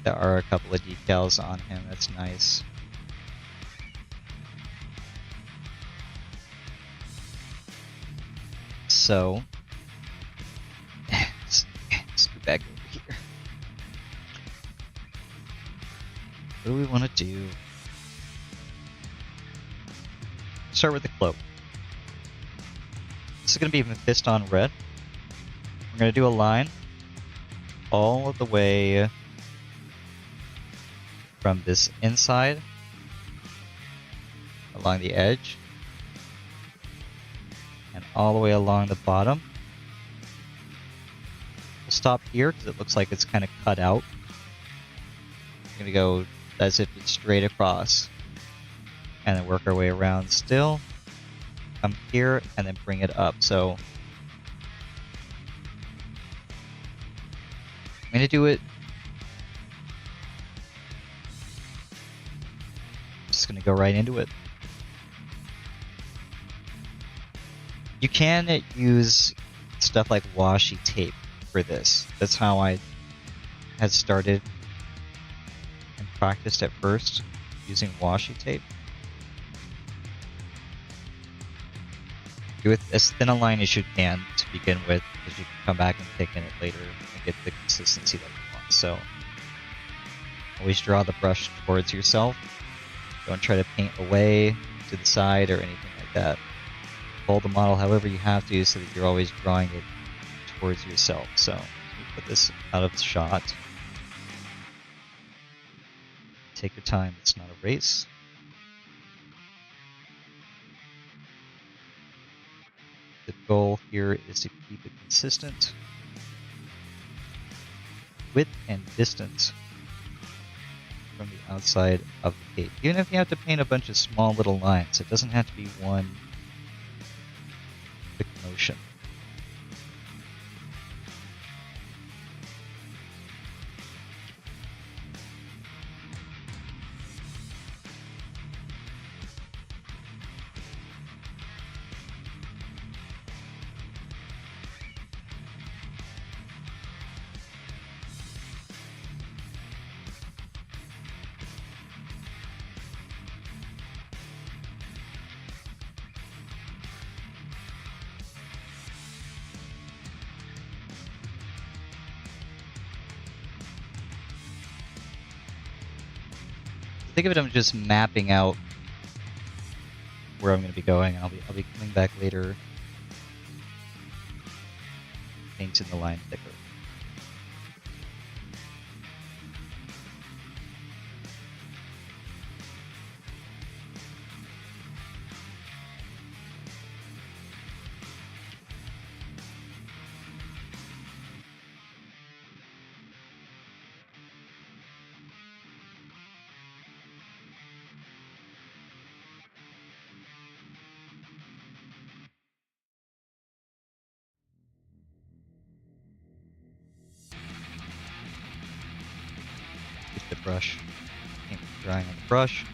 There are a couple of decals on him. That's nice. So, let's go back over here. What do we want to do? Start with the cloak. This is going to be Mephiston Red. We're going to do a line all of the way from this inside along the edge and all the way along the bottom. We'll stop here because it looks like it's kind of cut out. We're going to go as if it's straight across and then work our way around still. Come here and then bring it up. So I'm going to do it. Just going to go right into it. You can use stuff like washi tape for this. That's how I had started and practiced at first, using washi tape. Do it as thin a line as you can to begin with, because you can come back and thicken it later and get the consistency that you want. So always draw the brush towards yourself. Don't try to paint away to the side or anything like that. Hold the model however you have to so that you're always drawing it towards yourself. So put this out of shot. Take your time, it's not a race. The goal here is to keep it consistent. Width and distance from the outside of the cape. Even if you have to paint a bunch of small little lines, it doesn't have to be one quick motion. Think of it, I'm just mapping out where I'm going to be going. I'll be coming back later, painting the line thicker. The brush, paint drying on the brush.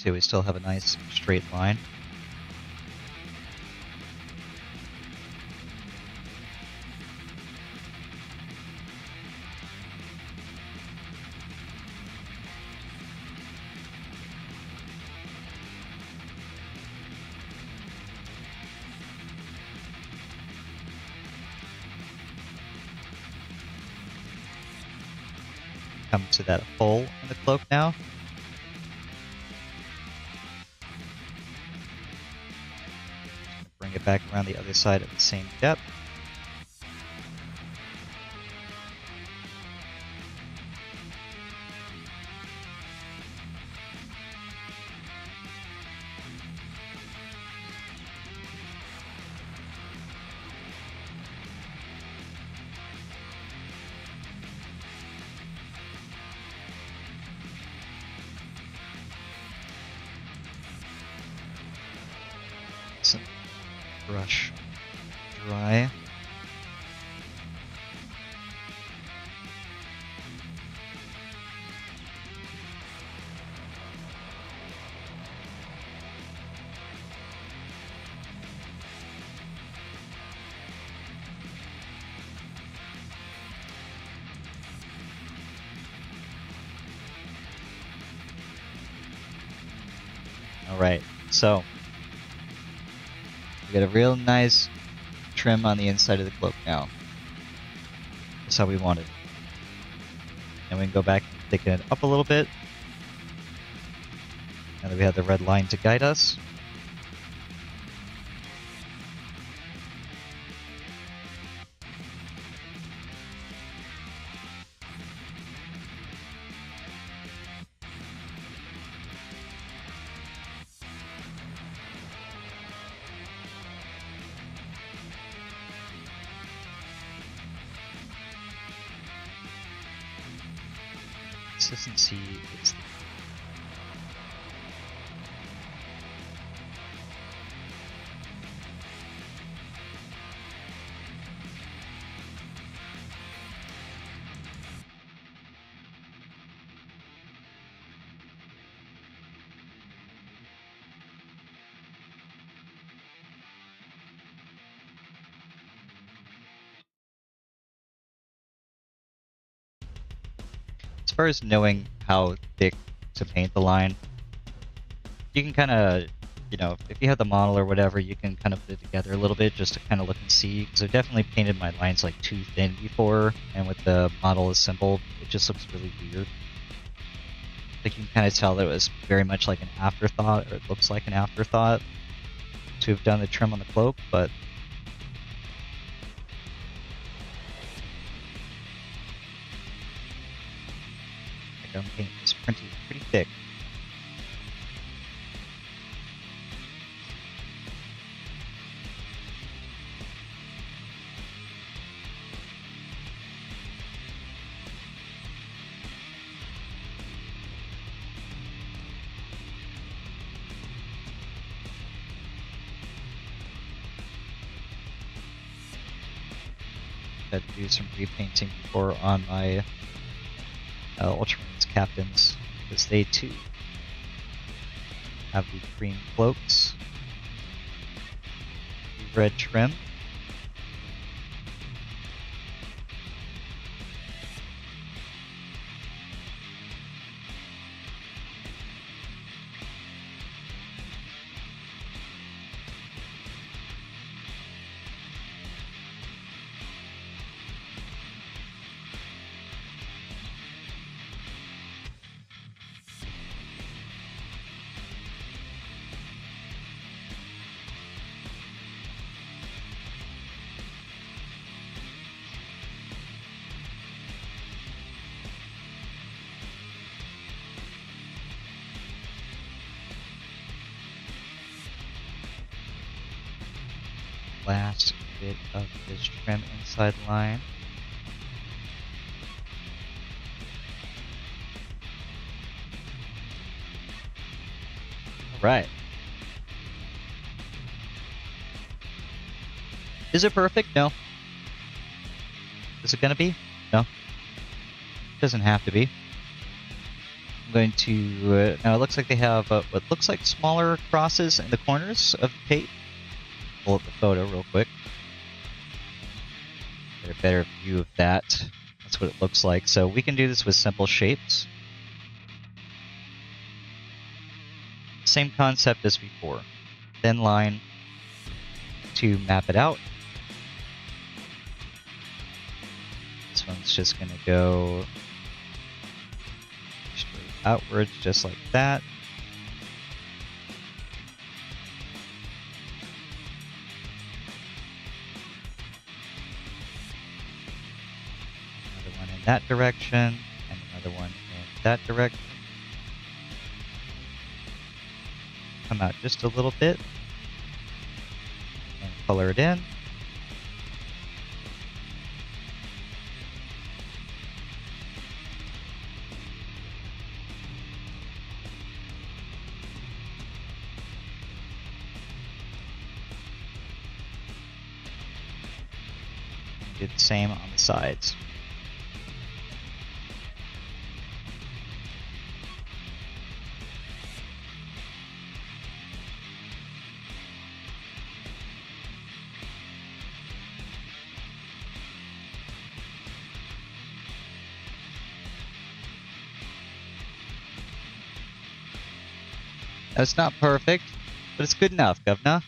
See, we still have a nice straight line. Come to that hole in the cloak now. Bring it back around the other side at the same depth. Brush dry. All right, so we got a real nice trim on the inside of the cloak now. That's how we want it. And we can go back and thicken it up a little bit. Now that we have the red line to guide us. Consistency is the key. As far as knowing how thick to paint the line, you can kind of, you know, if you have the model or whatever, you can kind of put it together a little bit just to kind of look and see. Because I've definitely painted my lines like too thin before, and with the model assembled, it just looks really weird. Like you can kind of tell that it was very much like an afterthought, or it looks like an afterthought to have done the trim on the cloak, but gum paint is pretty thick. Had to do some repainting before on my Ultramarines captains, because they too have the green cloaks, the red trim, last bit of this trim inside line. Alright. Is it perfect? No. Is it gonna be? No. It doesn't have to be. going to, now it looks like they have what looks like smaller crosses in the corners of the tape. Pull up the photo real quick. Get a better view of that. That's what it looks like. So we can do this with simple shapes. Same concept as before. Thin line to map it out. This one's just going to go straight outwards, just like that. Another one in that direction, and another one in that direction. Come out just a little bit, and color it in. Do the same on the sides. That's not perfect, but it's good enough, governor.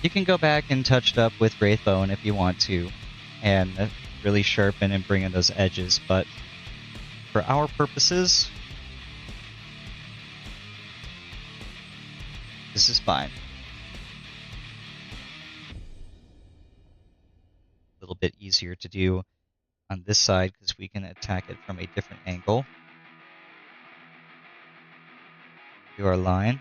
You can go back and touch it up with Wraithbone if you want to, and really sharpen and bring in those edges, but for our purposes, this is fine. A little bit easier to do on this side because we can attack it from a different angle. Do our line.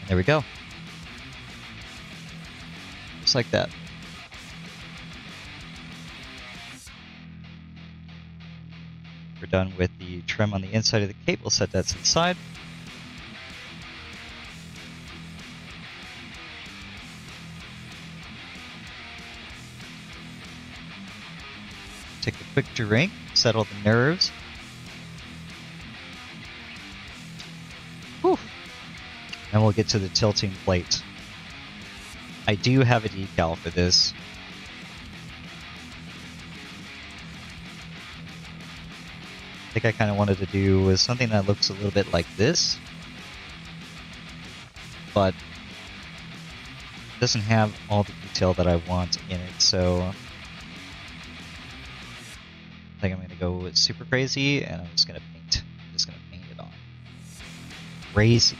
There we go. Just like that. We're done with the trim on the inside of the cape. We'll set that to the side. Take a quick drink, settle the nerves. Whew. And we'll get to the tilting plate. I do have a decal for this. I think I kind of wanted to do something that looks a little bit like this, but doesn't have all the detail that I want in it, so I think I'm going to go with super crazy, and I'm just going to paint. I'm just going to paint it on. Crazy.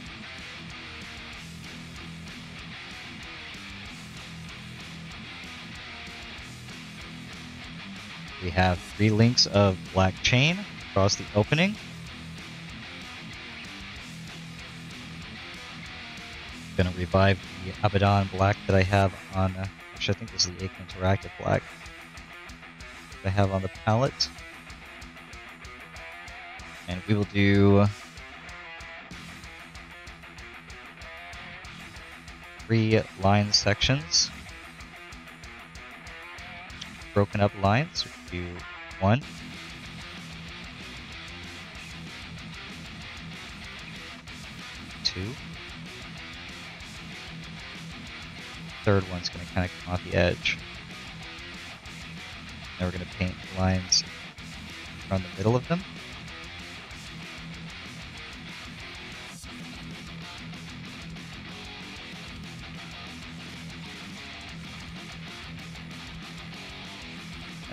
We have 3 links of black chain across the opening. Going to revive the Abaddon black that I have on, actually I think this is the Ake Interactive black that I have on the palette. And we will do 3 line sections. Broken up lines. We do 1, 2. Third one's going to kind of come off the edge. Now we're going to paint lines around the middle of them.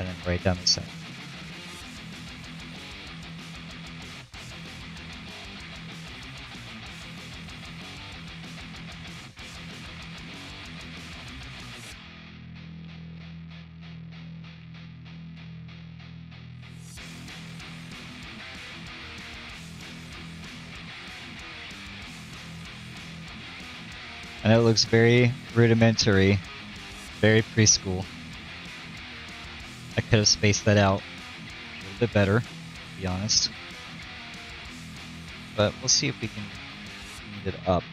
and then right down the center. And it looks very rudimentary, very preschool. I could have spaced that out a little bit better, to be honest. But we'll see if we can speed it up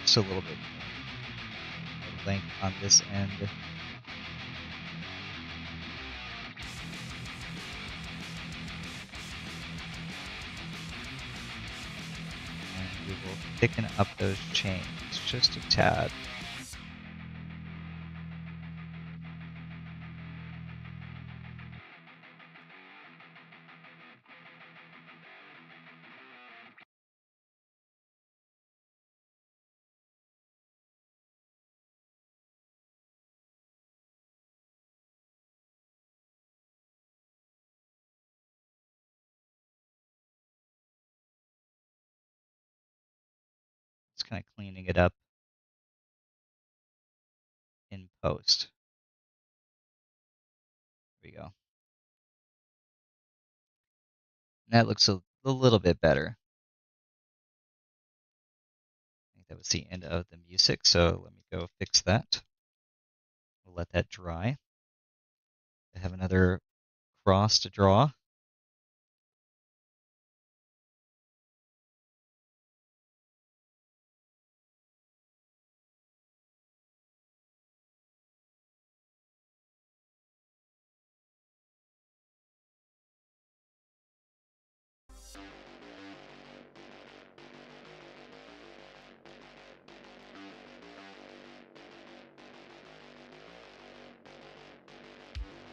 just a little bit more. The length on this end. And we will thicken up those chains just a tad. Just kind of cleaning it up in post. There we go. And that looks a little bit better. I think that was the end of the music, so let me go fix that. We'll let that dry. I have another cross to draw.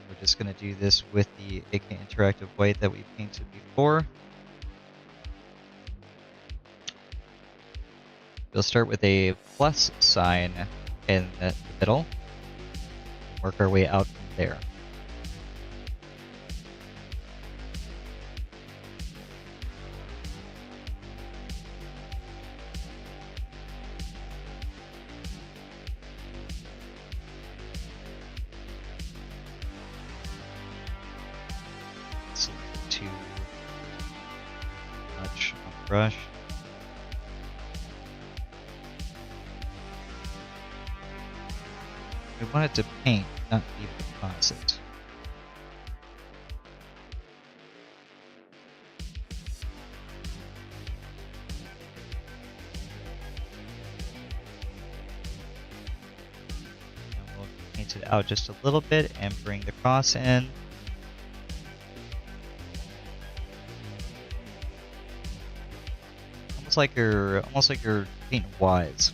We're just going to do this with the AK Interactive White that we painted before. We'll start with a plus sign in the middle. Work our way out from there. It's a little too much on the brush. We want it to paint, not be the composite. And we'll paint it out just a little bit and bring the cross in. Almost like you're painting Y's.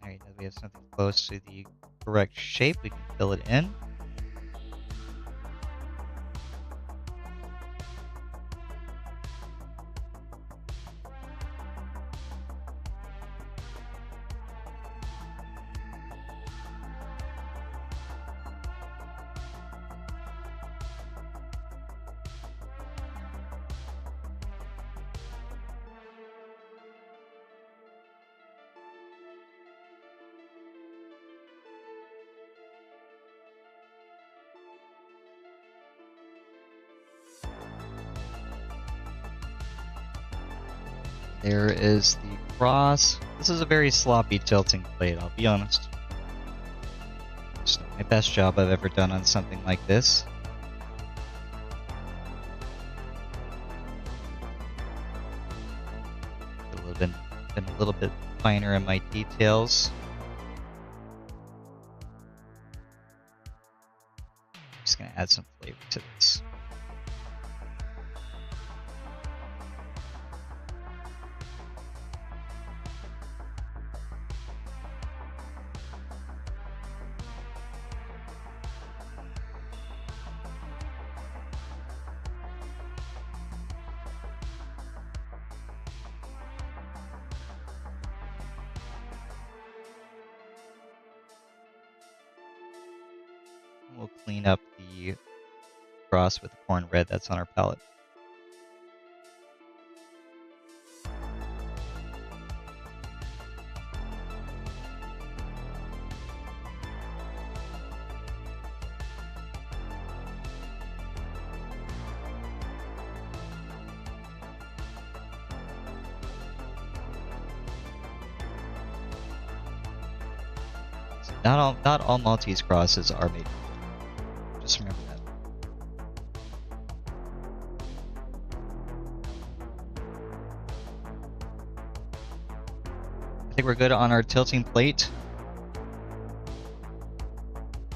Alright, now that we have something close to the correct shape, we can fill it in. There is the cross. This is a very sloppy tilting blade, I'll be honest. Just my best job I've ever done on something like this. Been a little bit finer in my details. Just gonna add some flavor to this. We'll clean up the cross with the corn red that's on our palette. So not all Maltese crosses are made. Just remember that. I think we're good on our tilting plate.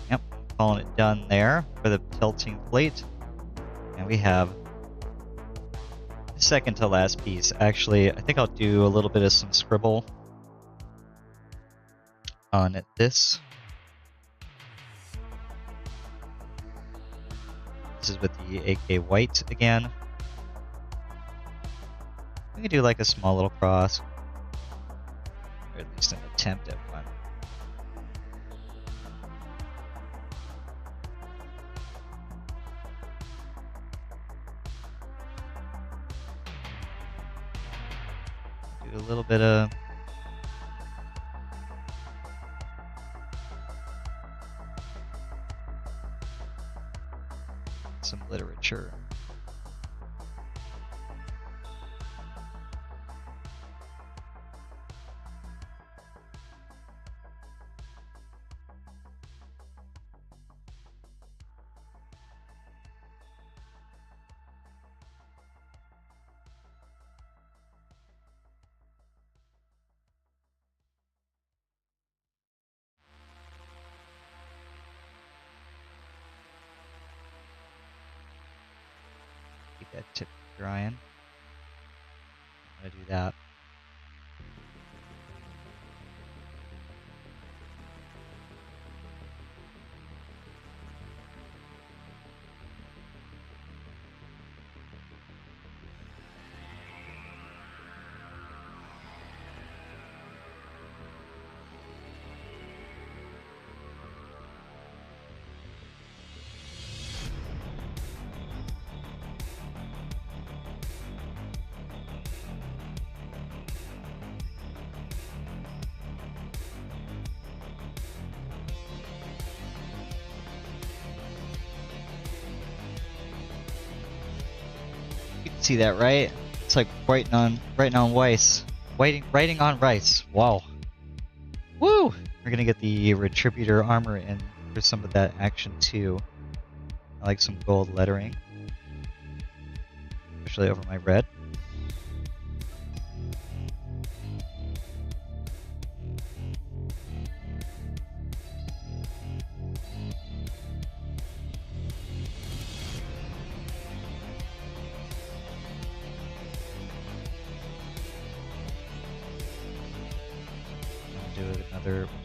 Yep, calling it done there for the tilting plate. And we have the second to last piece. Actually, I think I'll do a little bit of some scribble on this. This is with the AK white again. We can do like a small little cross, or at least an attempt at one. Do a little bit of some literature. Keep that tip drying. I'm gonna do that. You can see that, right? It's like writing on rice. Writing on rice. Wow. Woo! We're gonna get the Retributor armor in for some of that action too. I like some gold lettering, especially over my red.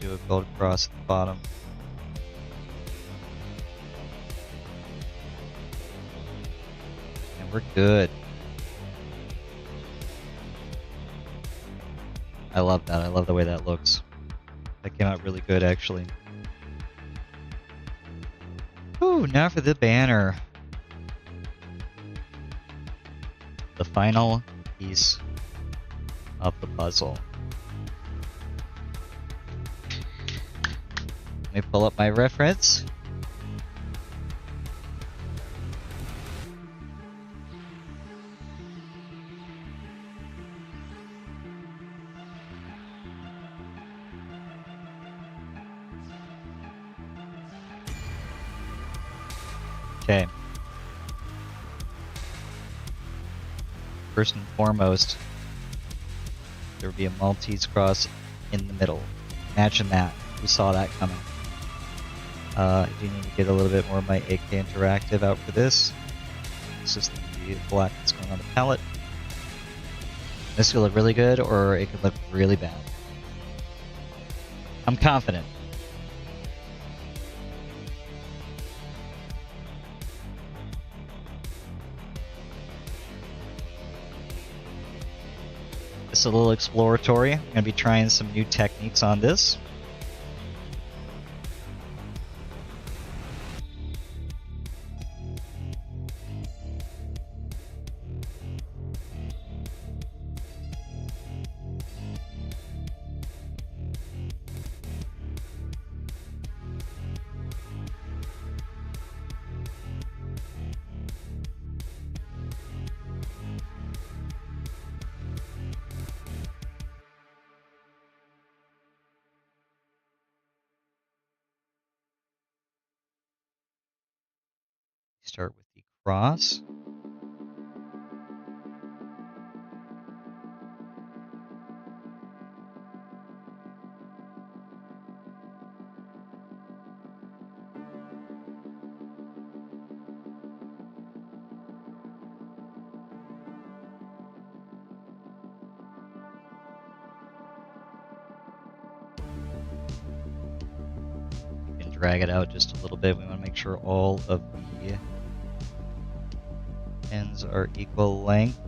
Do a gold cross at the bottom. And we're good. I love that. I love the way that looks. That came out really good, actually. Ooh, now for the banner. The final piece of the puzzle. Let me pull up my reference. Okay. First and foremost, there would be a Maltese cross in the middle. Imagine that. Who saw that coming? I do need to get a little bit more of my AK Interactive out for this. This is the black that's going on the palette. This could look really good, or it could look really bad. I'm confident. It's a little exploratory. I'm going to be trying some new techniques on this. Start with the cross. You can drag it out just a little bit. We want to make sure all of the ends are equal length.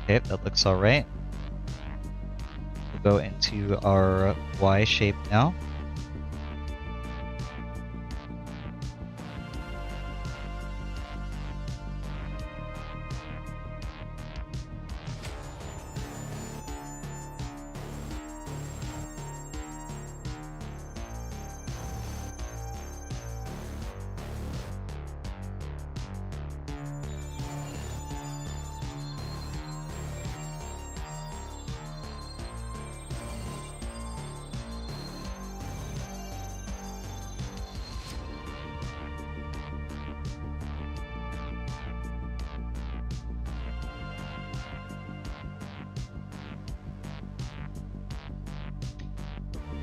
Okay, that looks alright. We'll go into our Y shape now.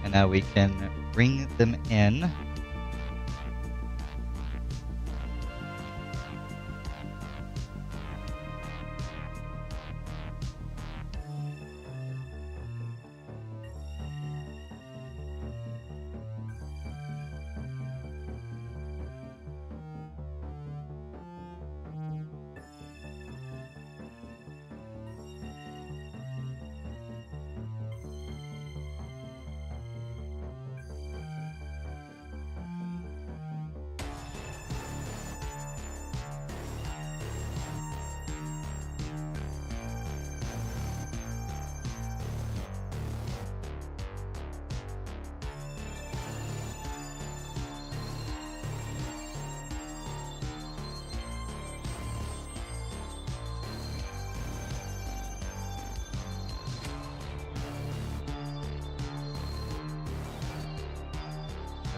And now we can bring them in.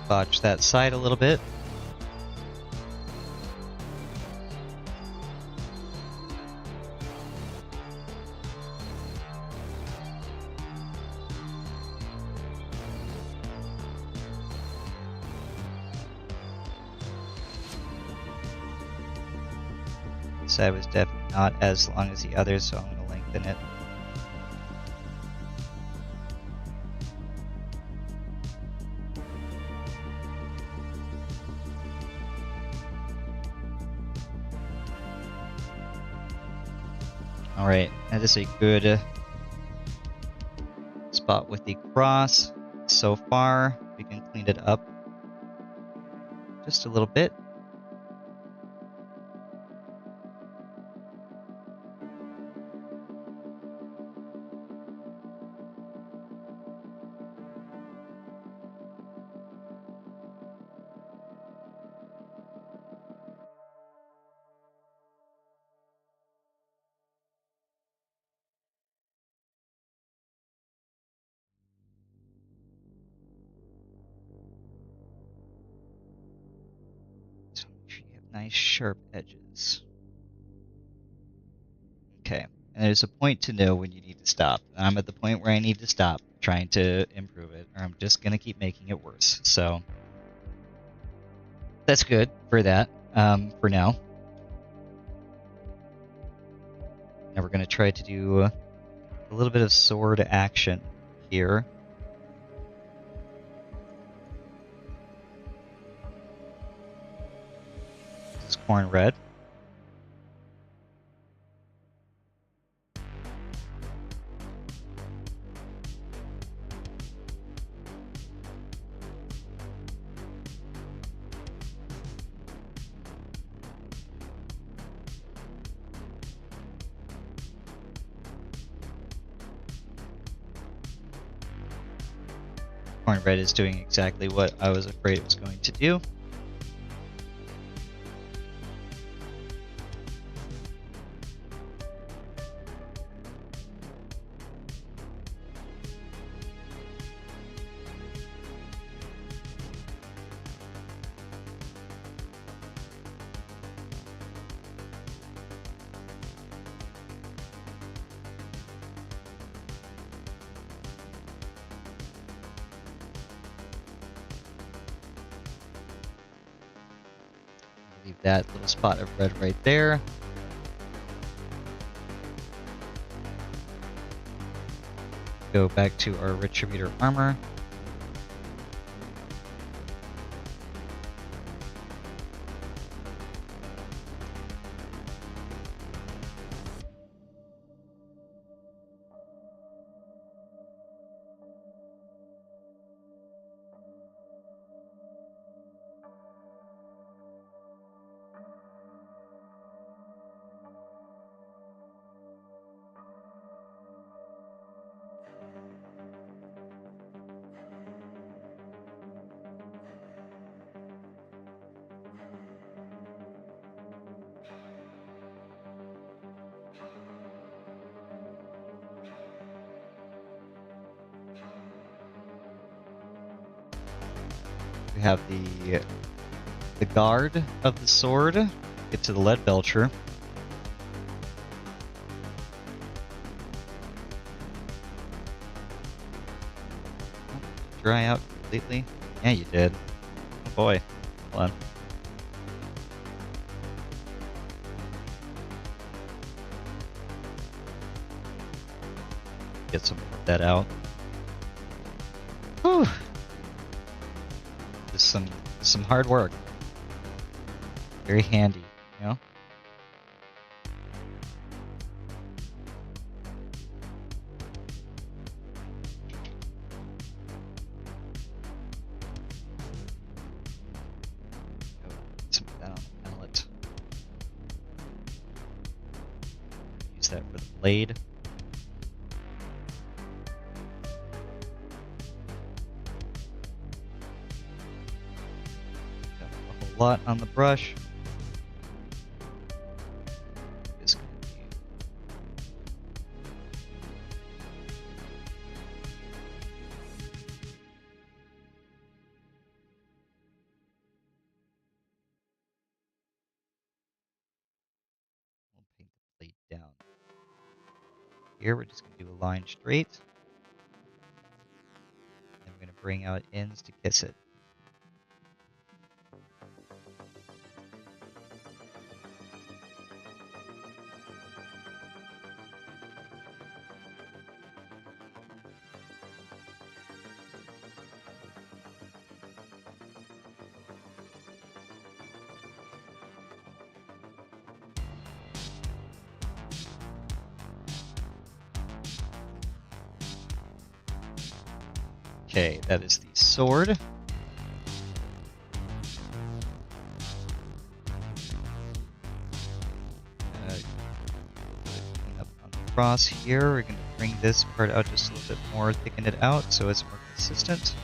Botch that side a little bit. This side was definitely not as long as the others, so I'm going to lengthen it. Alright, that is a good spot with the cross. So far, we can clean it up just a little bit. Nice sharp edges. Okay. And there's a point to know when you need to stop. I'm at the point where I need to stop trying to improve it, or I'm just going to keep making it worse. So that's good for that, for now. Now we're going to try to do a little bit of sword action here. This is corn red. Corn red is doing exactly what I was afraid it was going to do. Leave that little spot of red right there. Go back to our Retributor armor. We have the guard of the sword. Get to the lead belcher. Dry out completely. Yeah, you did. Oh boy. Hold on. Get some of that out. Whew. Some hard work. Very handy, you know? Some of that on the pallet. Use that for the blade. Lot on the brush. It's going to be we'll paint the blade down. Here we're just going to do a line straight. And we're going to bring out ends to kiss it. Okay, that is the sword. Up on the cross here, we're going to bring this part out just a little bit more, thicken it out so it's more consistent.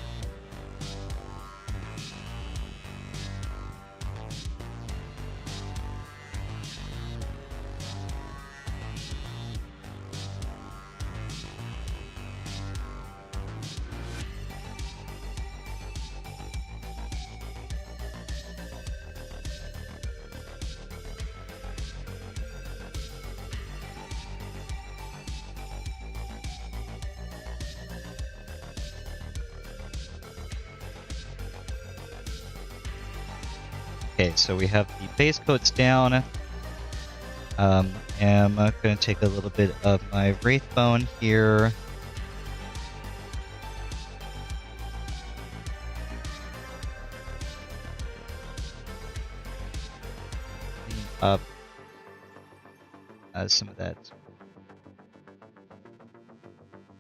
Okay, so we have the base coats down. I'm going to take a little bit of my Wraithbone here. Clean up some of that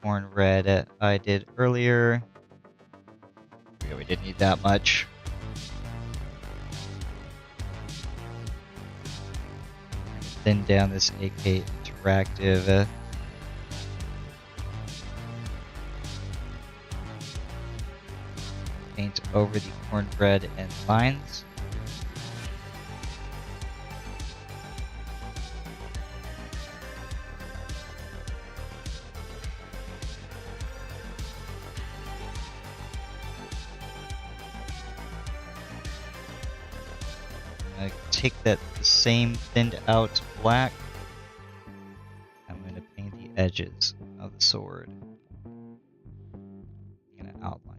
corn red I did earlier. Yeah, we didn't need that much. Thin down this AK Interactive. Paint over the cornbread and lines. Take that same thinned out black. I'm going to paint the edges of the sword. I'm going to outline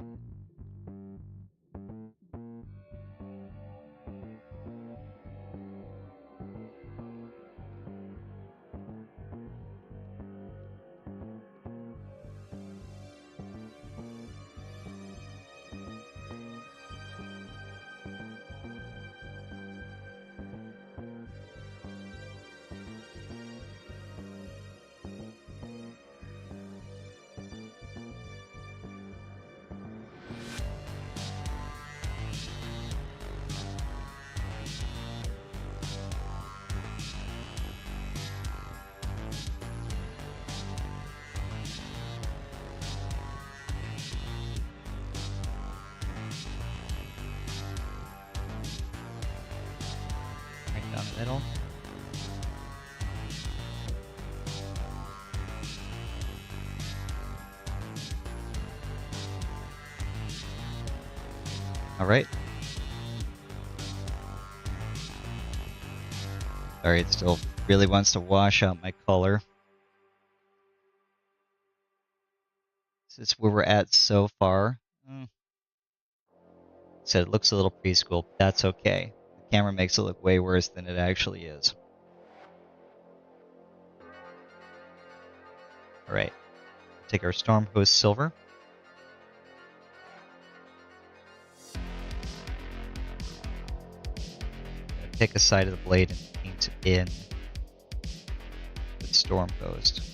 right down the middle. Alright. Sorry, it still really wants to wash out my color. This is where we're at so far. Said it looks a little preschool, but that's okay. The camera makes it look way worse than it actually is. Alright. Take our Storm Host Silver. Pick a side of the blade and paint in with Storm Host.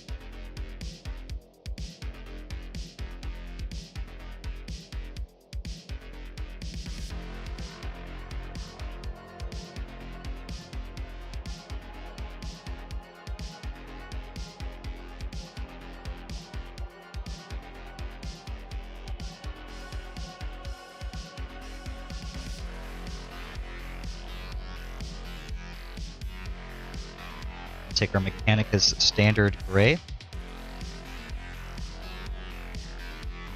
Take our Mechanicus Standard Gray.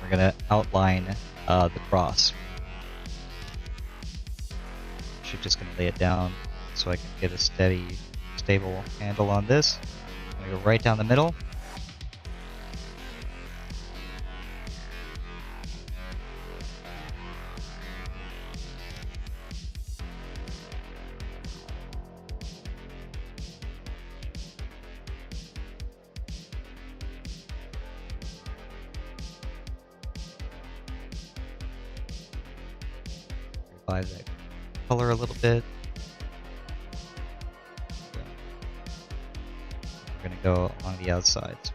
We're going to outline the cross. Actually, just going to lay it down so I can get a steady, stable handle on this. I'm going to go right down the middle. Revive that color a little bit. We're going to go along the outsides.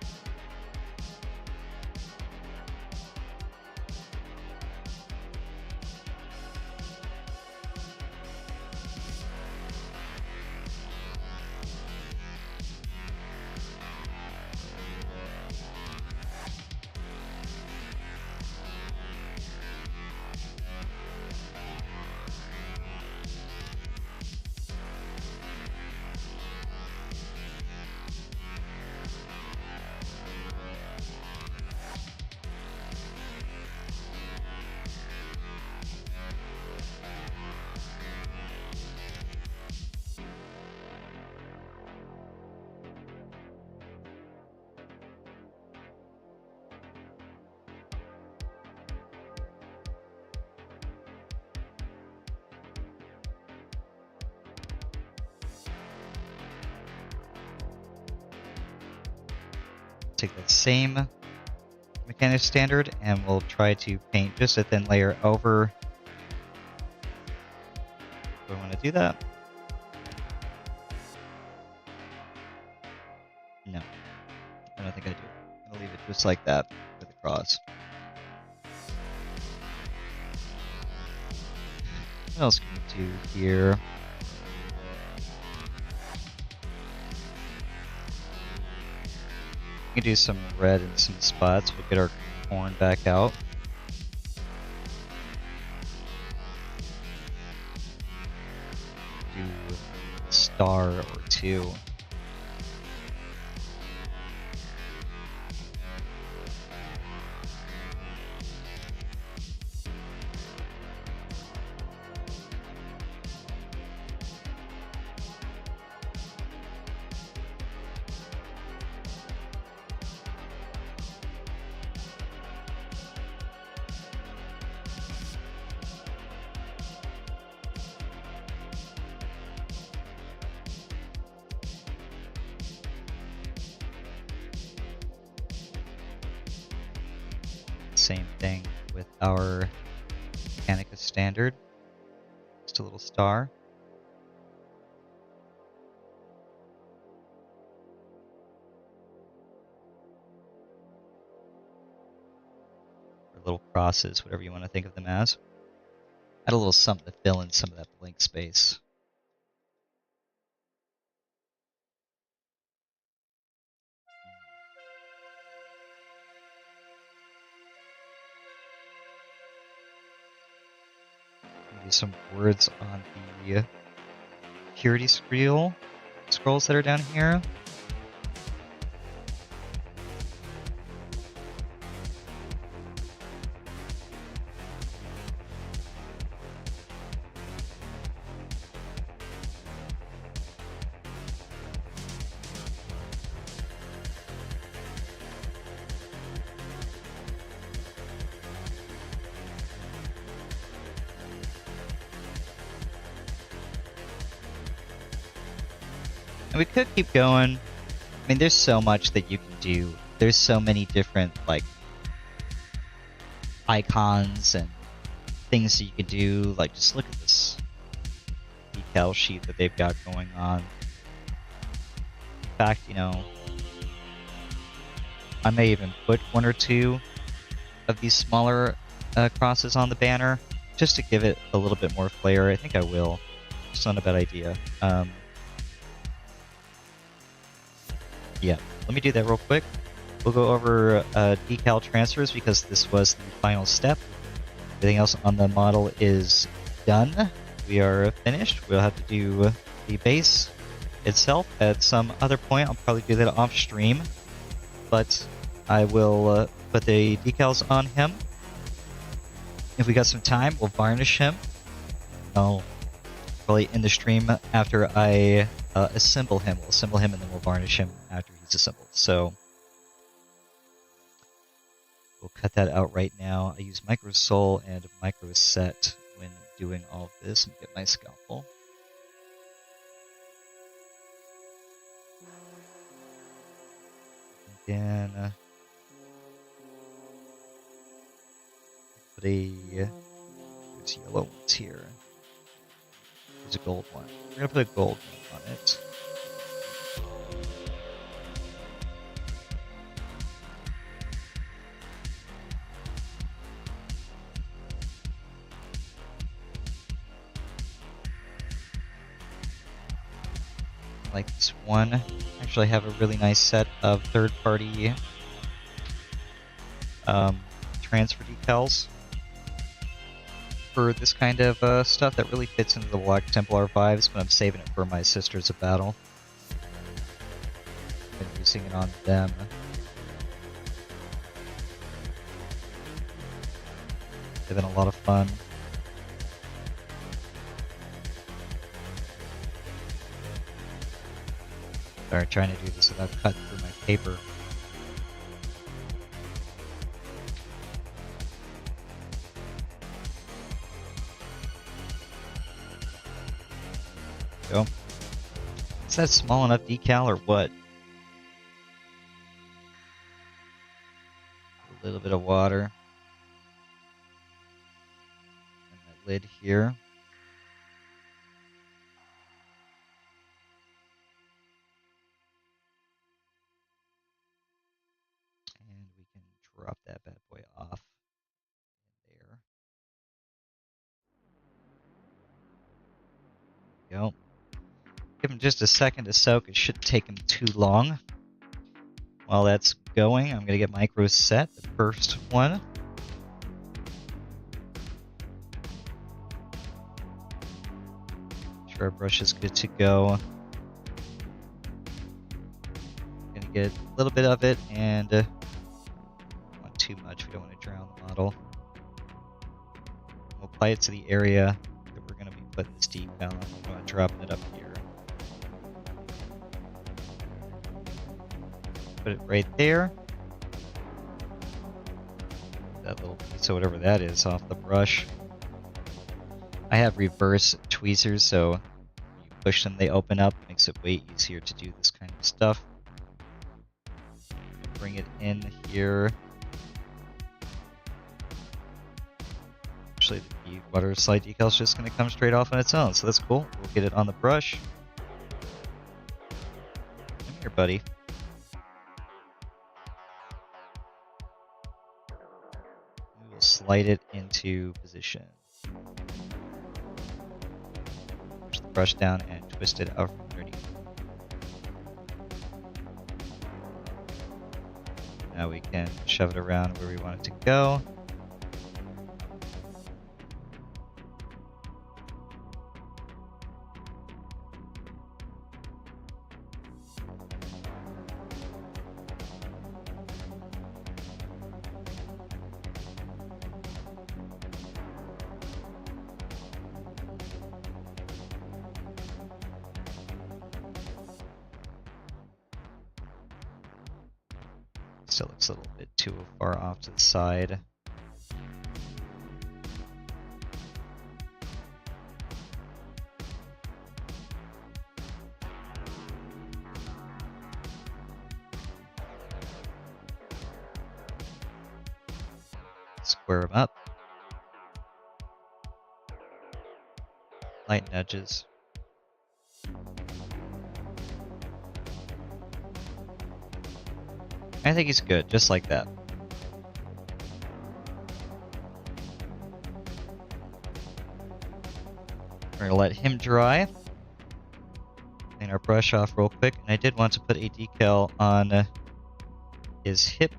take that same mechanic standard and we'll try to paint just a thin layer over. Do I want to do that? No, I don't think I do. I'm gonna leave it just like that with the cross. What else can we do here? We can do some red in some spots. We'll get our corn back out. Do a star or two. Same thing with our Mechanica standard. Just a little star. Or little crosses, whatever you want to think of them as. Add a little something to fill in some of that blank space. Maybe some words on the purity scrolls that are down here. And we could keep going. I mean, there's so much that you can do. There's so many different, like, icons and things that you can do. Like, just look at this decal sheet that they've got going on. In fact, you know, I may even put one or two of these smaller crosses on the banner just to give it a little bit more flair. I think I will. It's not a bad idea. Yeah, let me do that real quick. We'll go over decal transfers because this was the final step. Everything else on the model is done. We are finished. We'll have to do the base itself at some other point. I'll probably do that off stream, but I will put the decals on him. If we got some time, we'll varnish him. I'll probably end the stream after I assemble him. We'll assemble him and then we'll varnish him after he's assembled. So we'll cut that out right now. I use micro soul and micro set when doing all of this. Let me get my scalpel. Again, put there's yellow ones here. There's a gold one. We're gonna put a gold one on it. I like this one. Actually, I have a really nice set of third-party transfer decals for this kind of stuff that really fits into the Black Templar vibes, but I'm saving it for my Sisters of Battle. I've been using it on them. They've been a lot of fun. Sorry, trying to do this without cutting through my paper. Go. Is that small enough decal or what? little bit of water. And my lid here. And we can drop that bad boy off there. There we go. Give him just a second to soak. It shouldn't take him too long. While that's going, I'm going to get micros set, the first one. Make sure our brush is good to go. Going to get a little bit of it, and don't want too much. We don't want to drown the model. We'll apply it to the area that we're going to be putting this decal on. I'm going to drop it up here. Put it right there. That little piece of whatever that is off the brush. I have reverse tweezers, so when you push them, they open up. Makes it way easier to do this kind of stuff. Bring it in here. Actually, the water slide decal is just going to come straight off on its own, so that's cool. We'll get it on the brush. Come here, buddy. Slide it into position. Push the brush down and twist it out from underneath. Now we can shove it around where we want it to go. Still looks a little bit too far off to the side. Square them up. Light nudges. I think he's good, just like that. We're going to let him dry. Clean our brush off real quick. And I did want to put a decal on his hip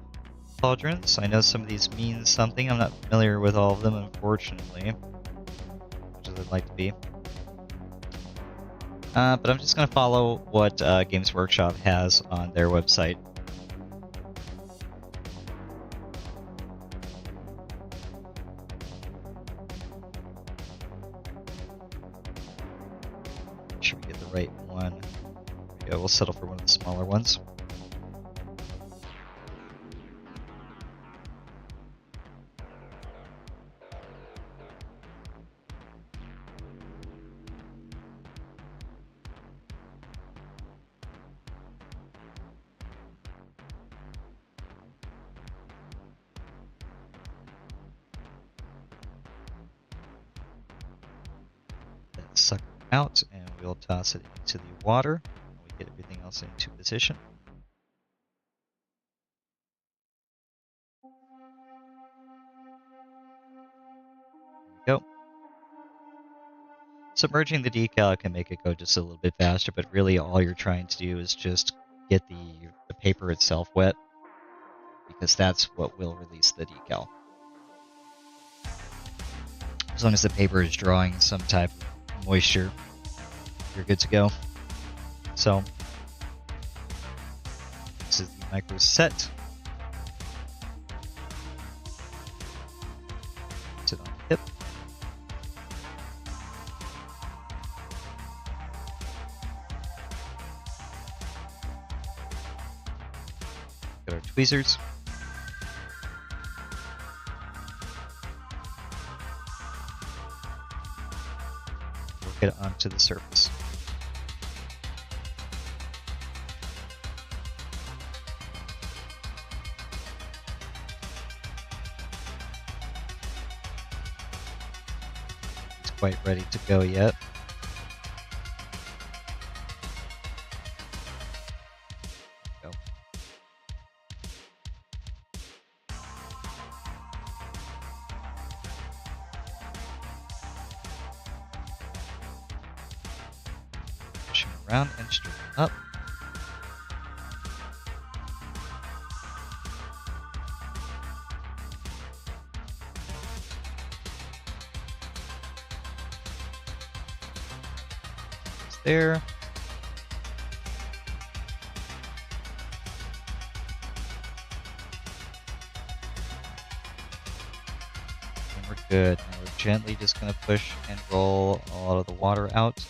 pauldrons. I know some of these mean something. I'm not familiar with all of them, unfortunately. Much as I'd like to be. But I'm just going to follow what Games Workshop has on their website. Right one. There we go. We'll settle for one of the smaller ones. Then suck it out, and we'll toss it into the water. We get everything else into position. There we go. Submerging the decal can make it go just a little bit faster, but really all you're trying to do is just get the paper itself wet, because that's what will release the decal. As long as the paper is drawing some type of moisture, you're good to go. So, this is the micro set. Sit on the hip. Got our tweezers. Work it onto the surface. quite ready to go yet. Go. Push him around and straighten up. There. And we're good. Now we're gently just going to push and roll a lot of the water out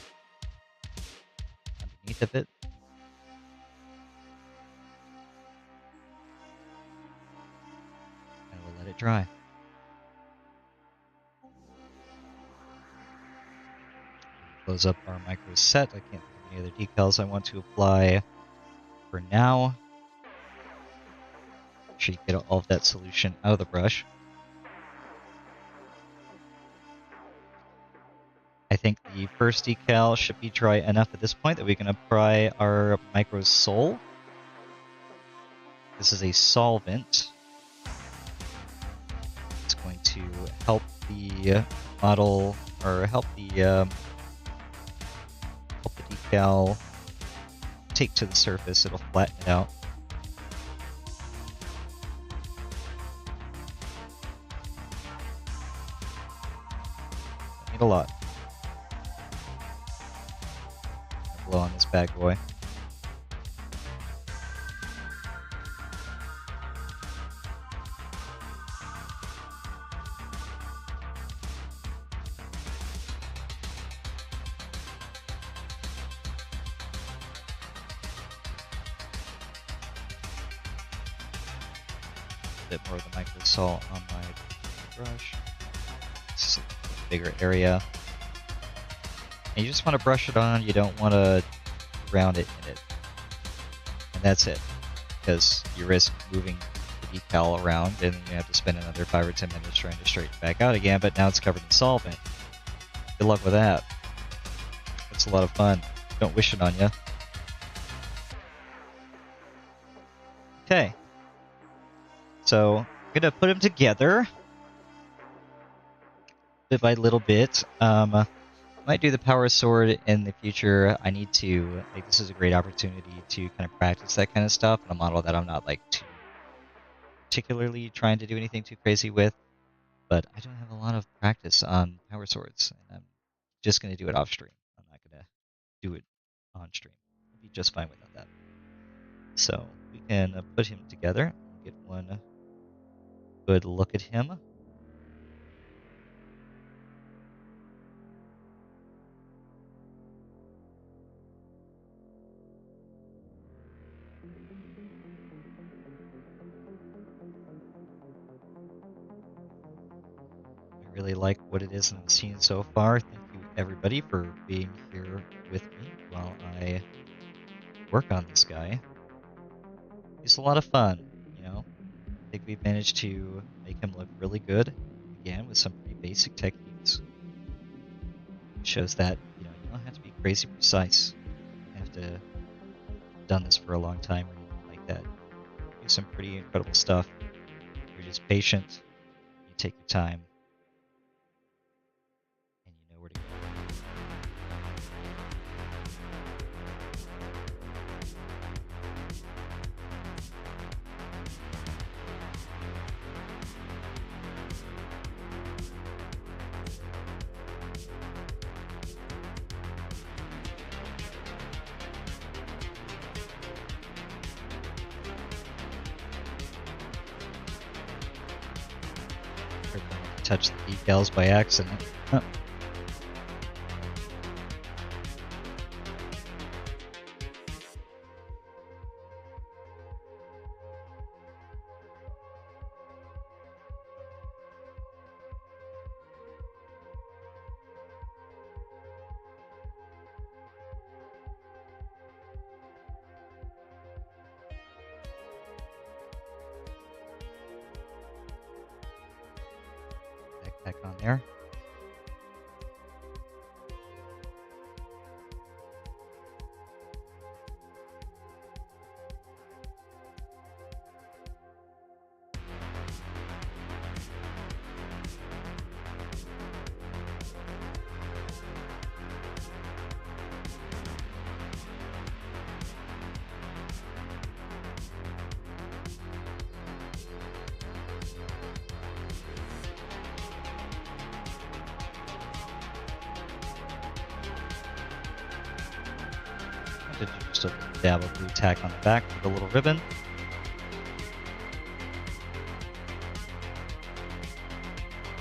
underneath of it. And we'll let it dry. Close up our micro set. I can't think of any other decals I want to apply for now. Make sure you get all of that solution out of the brush. I think the first decal should be dry enough at this point that we can apply our micro sole. This is a solvent. It's going to help the model, or help the decal take to the surface. It'll flatten it out. Don't need a lot. Blow on this bad boy. A bit more of the micro salt on my brush. This is a bigger area. And you just want to brush it on, you don't want to round it in it. And that's it. Because you risk moving the decal around and then you have to spend another 5 or 10 minutes trying to straighten it back out again, but now it's covered in solvent. Good luck with that. It's a lot of fun. Don't wish it on you. Okay. So, I'm going to put them together. Bit by little bit. Might do the power sword in the future. I need to, like, this is a great opportunity to kind of practice that kind of stuff in a model that I'm not, like, too particularly trying to do anything too crazy with, but I don't have a lot of practice on power swords, and I'm just going to do it off stream. I'm not going to do it on stream. I'll be just fine without that. So, we can put him together, get one good look at him. Really like what it is I'm seeing so far. Thank you everybody for being here with me while I work on this guy. He's a lot of fun, you know. I think we've managed to make him look really good, again, with some pretty basic techniques. It shows that, you know, you don't have to be crazy precise. You have to have done this for a long time or anything like that. You do some pretty incredible stuff. You're just patient, you take your time, and you know where to go. Touch the decals by accident. Huh. Back on there. Could do just a dab of blue tack on the back with a little ribbon.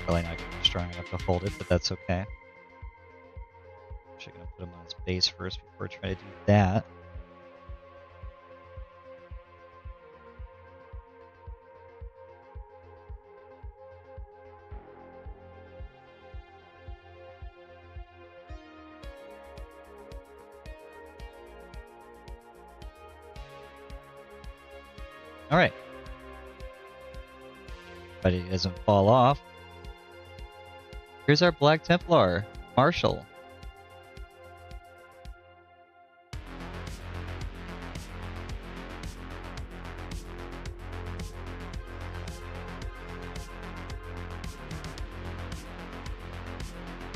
Probably not going to be strong enough to hold it, but that's okay. Actually going to put him on his base first before I try to do that. Alright. But he doesn't fall off. Here's our Black Templar, Marshall.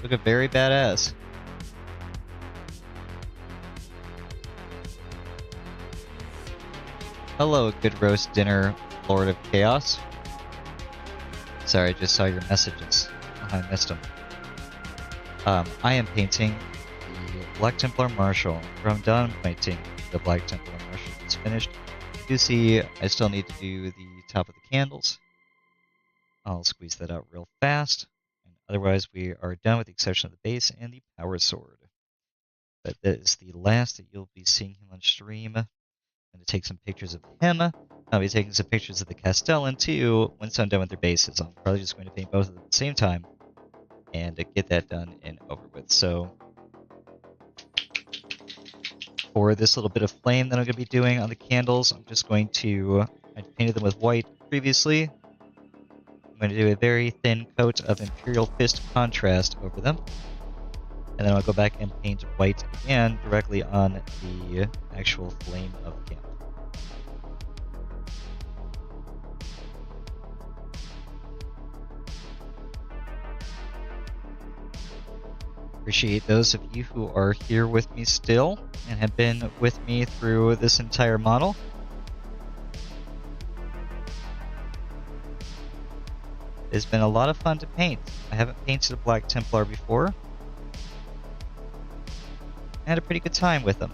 Look very badass. Hello, good roast dinner, Lord of Chaos. Sorry, I just saw your messages. Oh, I missed them. I am painting the Black Templar Marshal. I'm done painting the Black Templar Marshal. It's finished. You see, I still need to do the top of the candles. I'll squeeze that out real fast. And otherwise, we are done with the exception of the base and the power sword. But that is the last that you'll be seeing him on stream. I'm going to take some pictures of him. I'll be taking some pictures of the Castellan too once I'm done with their bases. I'm probably just going to paint both of them at the same time and get that done and over with. So for this little bit of flame that I'm going to be doing on the candles, I'm just going to, I painted them with white previously. I'm going to do a very thin coat of Imperial Fist contrast over them. And then I'll go back and paint white again directly on the actual flame of the candle. Appreciate those of you who are here with me still and have been with me through this entire model. It's been a lot of fun to paint. I haven't painted a Black Templar before. I had a pretty good time with them.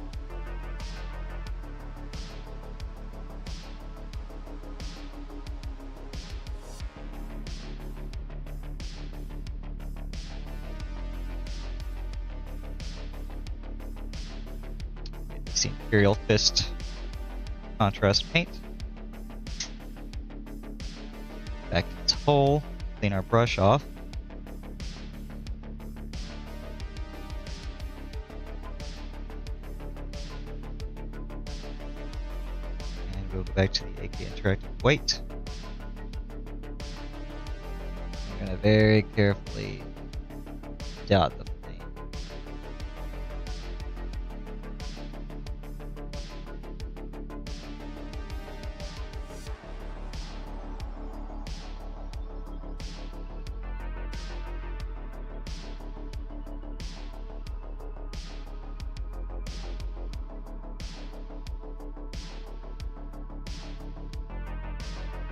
It's the Imperial Fist contrast paint. Back to its hole, clean our brush off. We'll go back to the AK Interactive White. I'm going to very carefully dot the flame.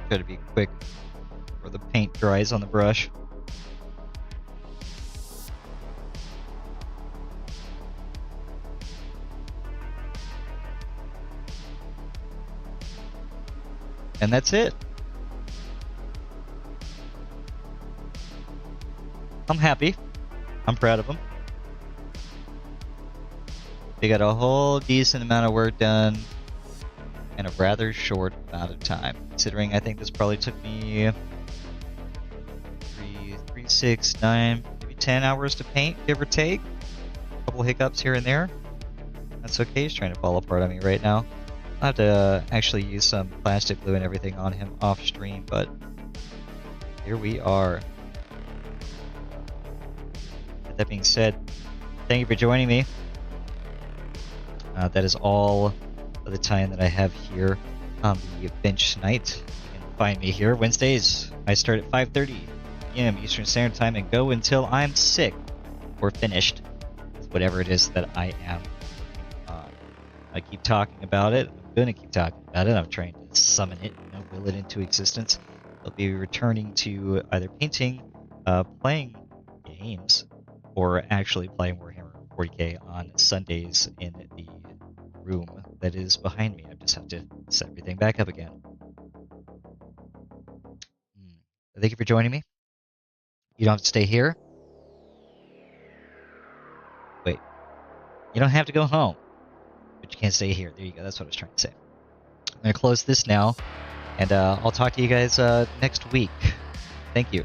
Try to be quick before the paint dries on the brush. And that's it. I'm happy. I'm proud of them. They got a whole decent amount of work done in a rather short amount of time. Considering I think this probably took me 3, 6, 9, maybe 10 hours to paint, give or take. A couple hiccups here and there. That's okay, he's trying to fall apart on me right now. I'll have to actually use some plastic glue and everything on him off stream, but here we are. With that being said, thank you for joining me. That is all of the time that I have here on the bench night. You can find me here Wednesdays. I start at 5:30 p.m. Eastern Standard Time and go until I'm sick or finished with whatever it is that I am. I keep talking about it. I'm going to keep talking about it. I'm trying to summon it, will it into existence. I'll be returning to either painting, playing games, or actually playing Warhammer 40k on Sundays in the room that is behind me. I just have to set everything back up again. Thank you for joining me. You don't have to stay here. Wait. You don't have to go home, but you can't stay here. There you go. That's what I was trying to say. I'm going to close this now, and I'll talk to you guys next week. Thank you.